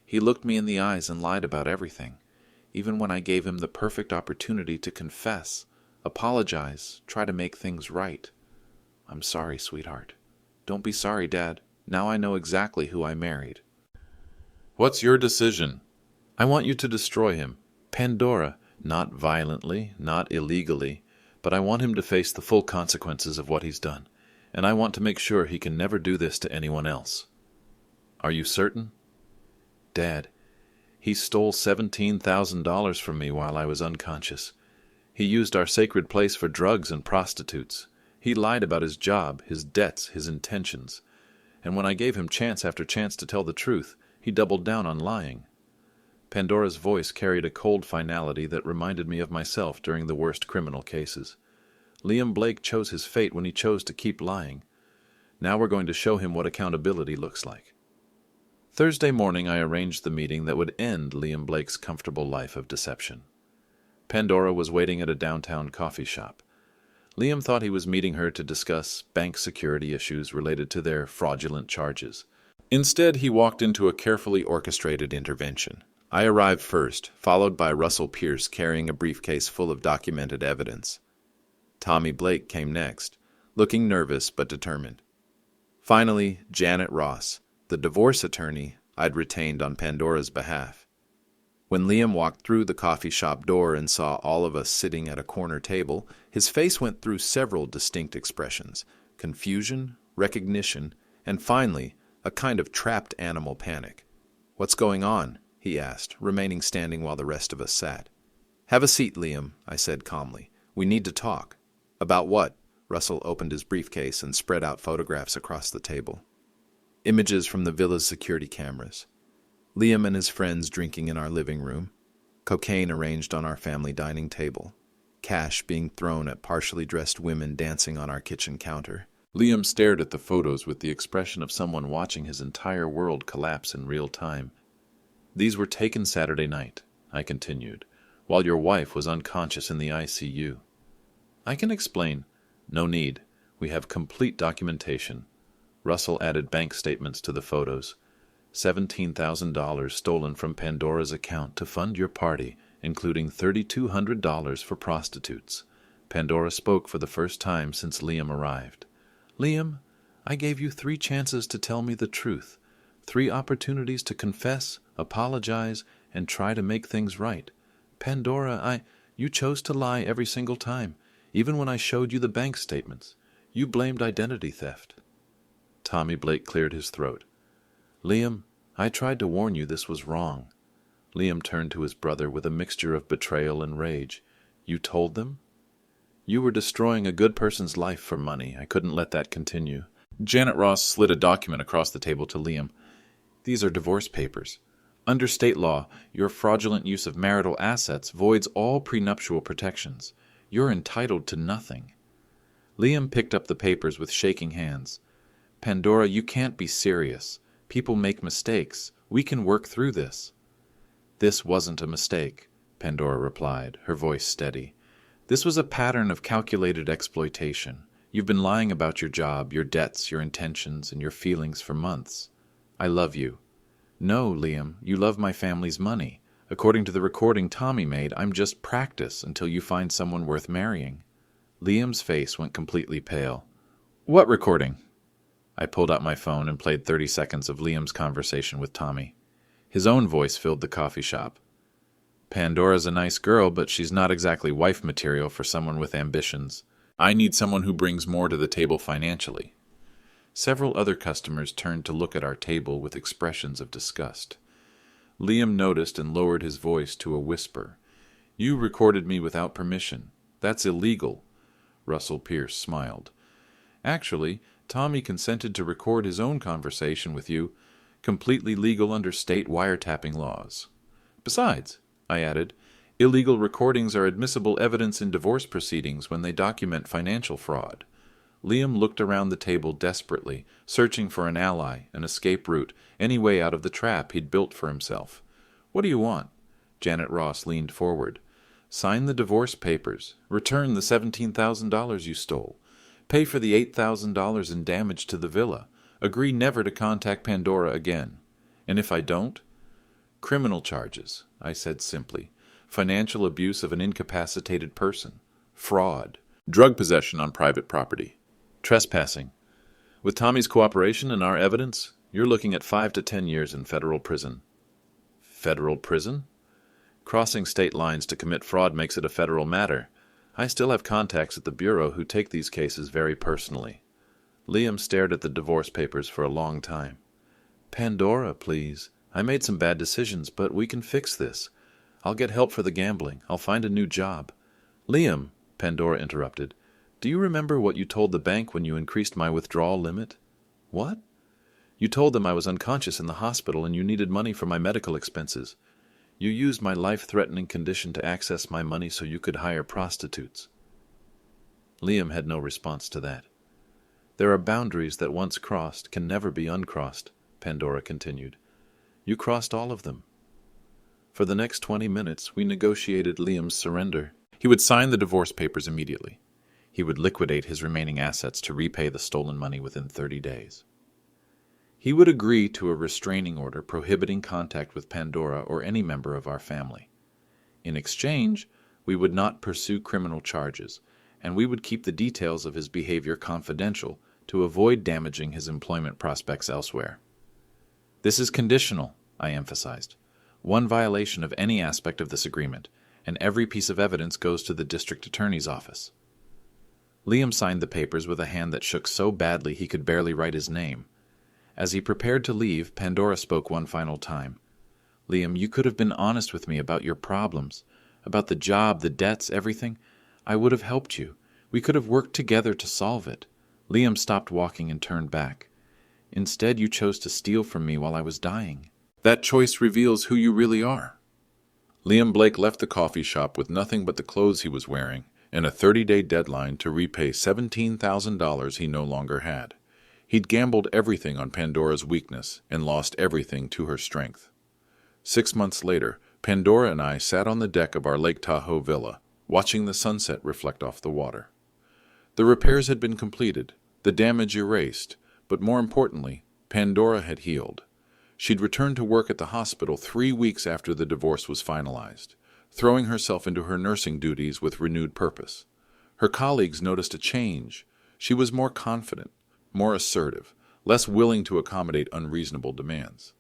He looked me in the eyes and lied about everything, even when I gave him the perfect opportunity to confess, apologize, try to make things right. I'm sorry, sweetheart. Don't be sorry, Dad. Now I know exactly who I married. What's your decision? I want you to destroy him. Pandora, not violently, not illegally, but I want him to face the full consequences of what he's done, and I want to make sure he can never do this to anyone else. Are you certain? Dad, he stole $17,000 from me while I was unconscious. He used our sacred place for drugs and prostitutes. He lied about his job, his debts, his intentions. And when I gave him chance after chance to tell the truth, he doubled down on lying. Pandora's voice carried a cold finality that reminded me of myself during the worst criminal cases. Liam Blake chose his fate when he chose to keep lying. Now we're going to show him what accountability looks like. Thursday morning I arranged the meeting that would end Liam Blake's comfortable life of deception. Pandora was waiting at a downtown coffee shop. Liam thought he was meeting her to discuss bank security issues related to their fraudulent charges. Instead, he walked into a carefully orchestrated intervention. I arrived first, followed by Russell Pierce carrying a briefcase full of documented evidence. Tommy Blake came next, looking nervous but determined. Finally, Janet Ross, the divorce attorney I'd retained on Pandora's behalf. When Liam walked through the coffee shop door and saw all of us sitting at a corner table, his face went through several distinct expressions: confusion, recognition, and finally, a kind of trapped animal panic. "What's going on?" he asked, remaining standing while the rest of us sat. "Have a seat, Liam," I said calmly. "We need to talk." "About what?" Russell opened his briefcase and spread out photographs across the table. Images from the villa's security cameras. Liam and his friends drinking in our living room. Cocaine arranged on our family dining table. Cash being thrown at partially dressed women dancing on our kitchen counter. Liam stared at the photos with the expression of someone watching his entire world collapse in real time. These were taken Saturday night, I continued, while your wife was unconscious in the ICU. I can explain. No need. We have complete documentation. Russell added bank statements to the photos. $17,000 stolen from Pandora's account to fund your party, including $3,200 for prostitutes. Pandora spoke for the first time since Liam arrived. Liam, I gave you 3 chances to tell me the truth, 3 opportunities to confess, apologize, and try to make things right. Pandora, you chose to lie every single time, even when I showed you the bank statements. You blamed identity theft. Tommy Blake cleared his throat. Liam, I tried to warn you this was wrong. Liam turned to his brother with a mixture of betrayal and rage. You told them? You were destroying a good person's life for money. I couldn't let that continue. Janet Ross slid a document across the table to Liam. These are divorce papers. Under state law, your fraudulent use of marital assets voids all prenuptial protections. You're entitled to nothing. Liam picked up the papers with shaking hands. Pandora, you can't be serious. People make mistakes. We can work through this. This wasn't a mistake, Pandora replied, her voice steady. This was a pattern of calculated exploitation. You've been lying about your job, your debts, your intentions, and your feelings for months. I love you. No, Liam, you love my family's money. According to the recording Tommy made, I'm just practice until you find someone worth marrying. Liam's face went completely pale. What recording? I pulled out my phone and played 30 seconds of Liam's conversation with Tommy. His own voice filled the coffee shop. Pandora's a nice girl, but she's not exactly wife material for someone with ambitions. I need someone who brings more to the table financially. Several other customers turned to look at our table with expressions of disgust. Liam noticed and lowered his voice to a whisper. You recorded me without permission. That's illegal. Russell Pierce smiled. Actually, Tommy consented to record his own conversation with you, completely legal under state wiretapping laws. Besides, I added, illegal recordings are admissible evidence in divorce proceedings when they document financial fraud. Liam looked around the table desperately, searching for an ally, an escape route, any way out of the trap he'd built for himself. "What do you want?" Janet Ross leaned forward. "Sign the divorce papers. Return the $17,000 you stole. Pay for the $8,000 in damage to the villa. Agree never to contact Pandora again. And if I don't?" "Criminal charges," I said simply. "Financial abuse of an incapacitated person. Fraud. Drug possession on private property. Trespassing. With Tommy's cooperation and our evidence, you're looking at 5 to 10 years in federal prison." "Federal prison?" "Crossing state lines to commit fraud makes it a federal matter. I still have contacts at the Bureau who take these cases very personally." Liam stared at the divorce papers for a long time. "Pandora, please. I made some bad decisions, but we can fix this. I'll get help for the gambling. I'll find a new job." "Liam," Pandora interrupted, "do you remember what you told the bank when you increased my withdrawal limit?" "What?" "You told them I was unconscious in the hospital and you needed money for my medical expenses. You used my life-threatening condition to access my money so you could hire prostitutes." Liam had no response to that. "There are boundaries that once crossed can never be uncrossed," Pandora continued. "You crossed all of them." For the next 20 minutes, we negotiated Liam's surrender. He would sign the divorce papers immediately. He would liquidate his remaining assets to repay the stolen money within 30 days. He would agree to a restraining order prohibiting contact with Pandora or any member of our family. In exchange, we would not pursue criminal charges, and we would keep the details of his behavior confidential to avoid damaging his employment prospects elsewhere. "This is conditional," I emphasized. "One violation of any aspect of this agreement, and every piece of evidence goes to the district attorney's office." Liam signed the papers with a hand that shook so badly he could barely write his name. As he prepared to leave, Pandora spoke one final time. "Liam, you could have been honest with me about your problems, about the job, the debts, everything. I would have helped you. We could have worked together to solve it." Liam stopped walking and turned back. "Instead, you chose to steal from me while I was dying." "That choice reveals who you really are." Liam Blake left the coffee shop with nothing but the clothes he was wearing and a 30-day deadline to repay $17,000 he no longer had. He'd gambled everything on Pandora's weakness and lost everything to her strength. 6 months later, Pandora and I sat on the deck of our Lake Tahoe villa, watching the sunset reflect off the water. The repairs had been completed, the damage erased, but more importantly, Pandora had healed. She'd returned to work at the hospital 3 weeks after the divorce was finalized, throwing herself into her nursing duties with renewed purpose. Her colleagues noticed a change. She was more confident, more assertive, less willing to accommodate unreasonable demands.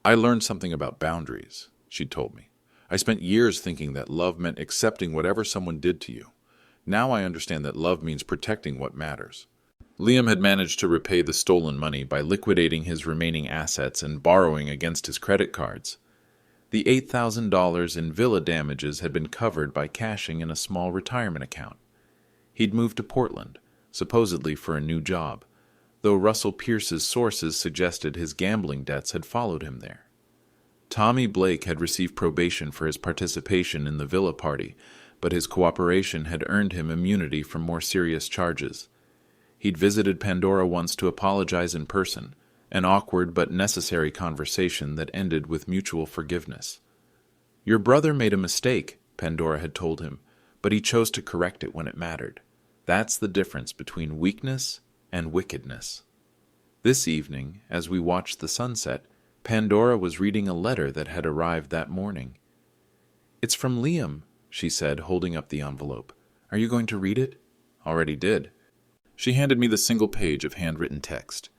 "I learned something about boundaries," she told me. "I spent years thinking that love meant accepting whatever someone did to you. Now I understand that love means protecting what matters." Liam had managed to repay the stolen money by liquidating his remaining assets and borrowing against his credit cards. The $8,000 in villa damages had been covered by cashing in a small retirement account. He'd moved to Portland, supposedly for a new job, though Russell Pierce's sources suggested his gambling debts had followed him there. Tommy Blake had received probation for his participation in the villa party, but his cooperation had earned him immunity from more serious charges. He'd visited Pandora once to apologize in person, an awkward but necessary conversation that ended with mutual forgiveness. "Your brother made a mistake," Pandora had told him, "but he chose to correct it when it mattered. That's the difference between weakness and wickedness." This evening, as we watched the sunset, Pandora was reading a letter that had arrived that morning. "It's from Liam," she said, holding up the envelope. "Are you going to read it?" "Already did." She handed me the single page of handwritten text.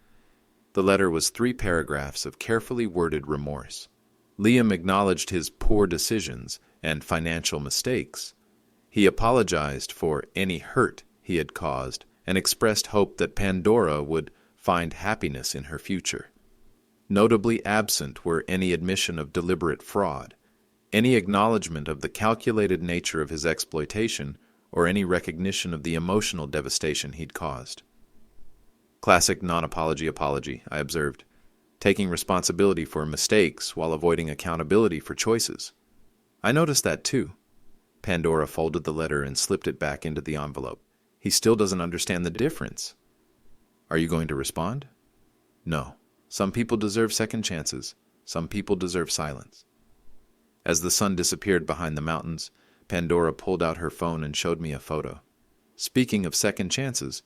The letter was 3 paragraphs of carefully worded remorse. Liam acknowledged his poor decisions and financial mistakes. He apologized for any hurt he had caused and expressed hope that Pandora would find happiness in her future. Notably absent were any admission of deliberate fraud, any acknowledgement of the calculated nature of his exploitation, or any recognition of the emotional devastation he'd caused. Classic non-apology apology, I observed, taking responsibility for mistakes while avoiding accountability for choices. I noticed that too. Pandora folded the letter and slipped it back into the envelope. "He still doesn't understand the difference," Are you going to respond? No. Some people deserve second chances. Some people deserve silence. As the sun disappeared behind the mountains, Pandora pulled out her phone and showed me a photo. Speaking of second chances,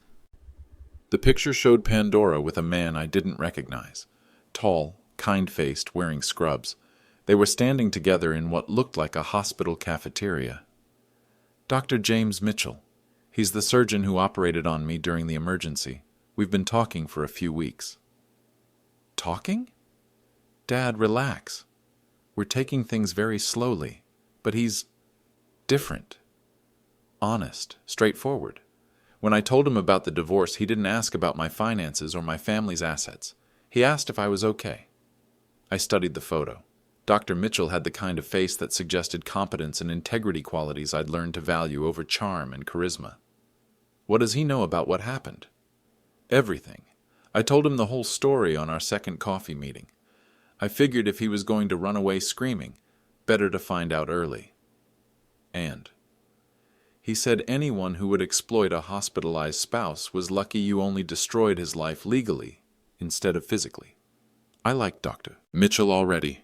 The picture showed Pandora with a man I didn't recognize. Tall, kind-faced, wearing scrubs. They were standing together in what looked like a hospital cafeteria. Dr. James Mitchell. He's the surgeon who operated on me during the emergency. We've been talking for a few weeks. Talking? Dad, relax. We're taking things very slowly, but he's different. Honest, straightforward. When I told him about the divorce, he didn't ask about my finances or my family's assets. He asked if I was okay. I studied the photo. Dr. Mitchell had the kind of face that suggested competence and integrity qualities I'd learned to value over charm and charisma. What does he know about what happened? Everything. I told him the whole story on our second coffee meeting. I figured if he was going to run away screaming, better to find out early. And he said anyone who would exploit a hospitalized spouse was lucky you only destroyed his life legally instead of physically. I liked Dr. Mitchell already.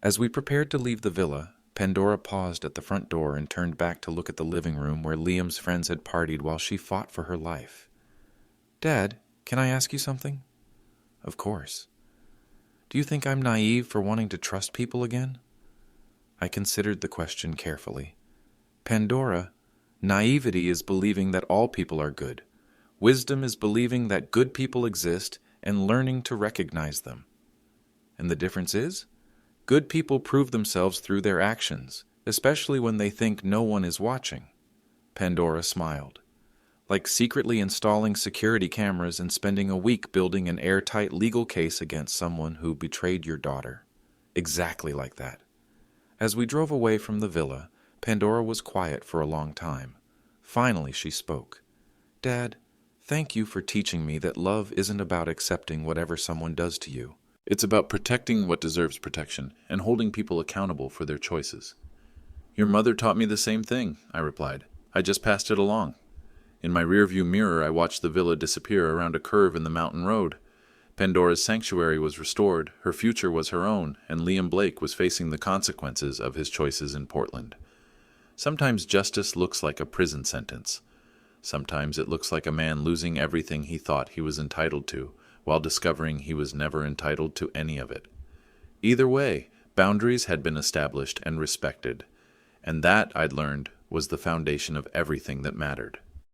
As we prepared to leave the villa, Pandora paused at the front door and turned back to look at the living room where Liam's friends had partied while she fought for her life. Dad, can I ask you something? Of course. Do you think I'm naive for wanting to trust people again? I considered the question carefully. Pandora, naivety is believing that all people are good. Wisdom is believing that good people exist and learning to recognize them. And the difference is, good people prove themselves through their actions, especially when they think no one is watching. Pandora smiled. Like secretly installing security cameras and spending a week building an airtight legal case against someone who betrayed your daughter. Exactly like that. As we drove away from the villa, Pandora was quiet for a long time. Finally, she spoke. Dad, thank you for teaching me that love isn't about accepting whatever someone does to you. It's about protecting what deserves protection and holding people accountable for their choices. Your mother taught me the same thing, I replied. I just passed it along. In my rearview mirror, I watched the villa disappear around a curve in the mountain road. Pandora's sanctuary was restored, her future was her own, and Liam Blake was facing the consequences of his choices in Portland. Sometimes justice looks like a prison sentence. Sometimes it looks like a man losing everything he thought he was entitled to, while discovering he was never entitled to any of it. Either way, boundaries had been established and respected, and that, I'd learned, was the foundation of everything that mattered.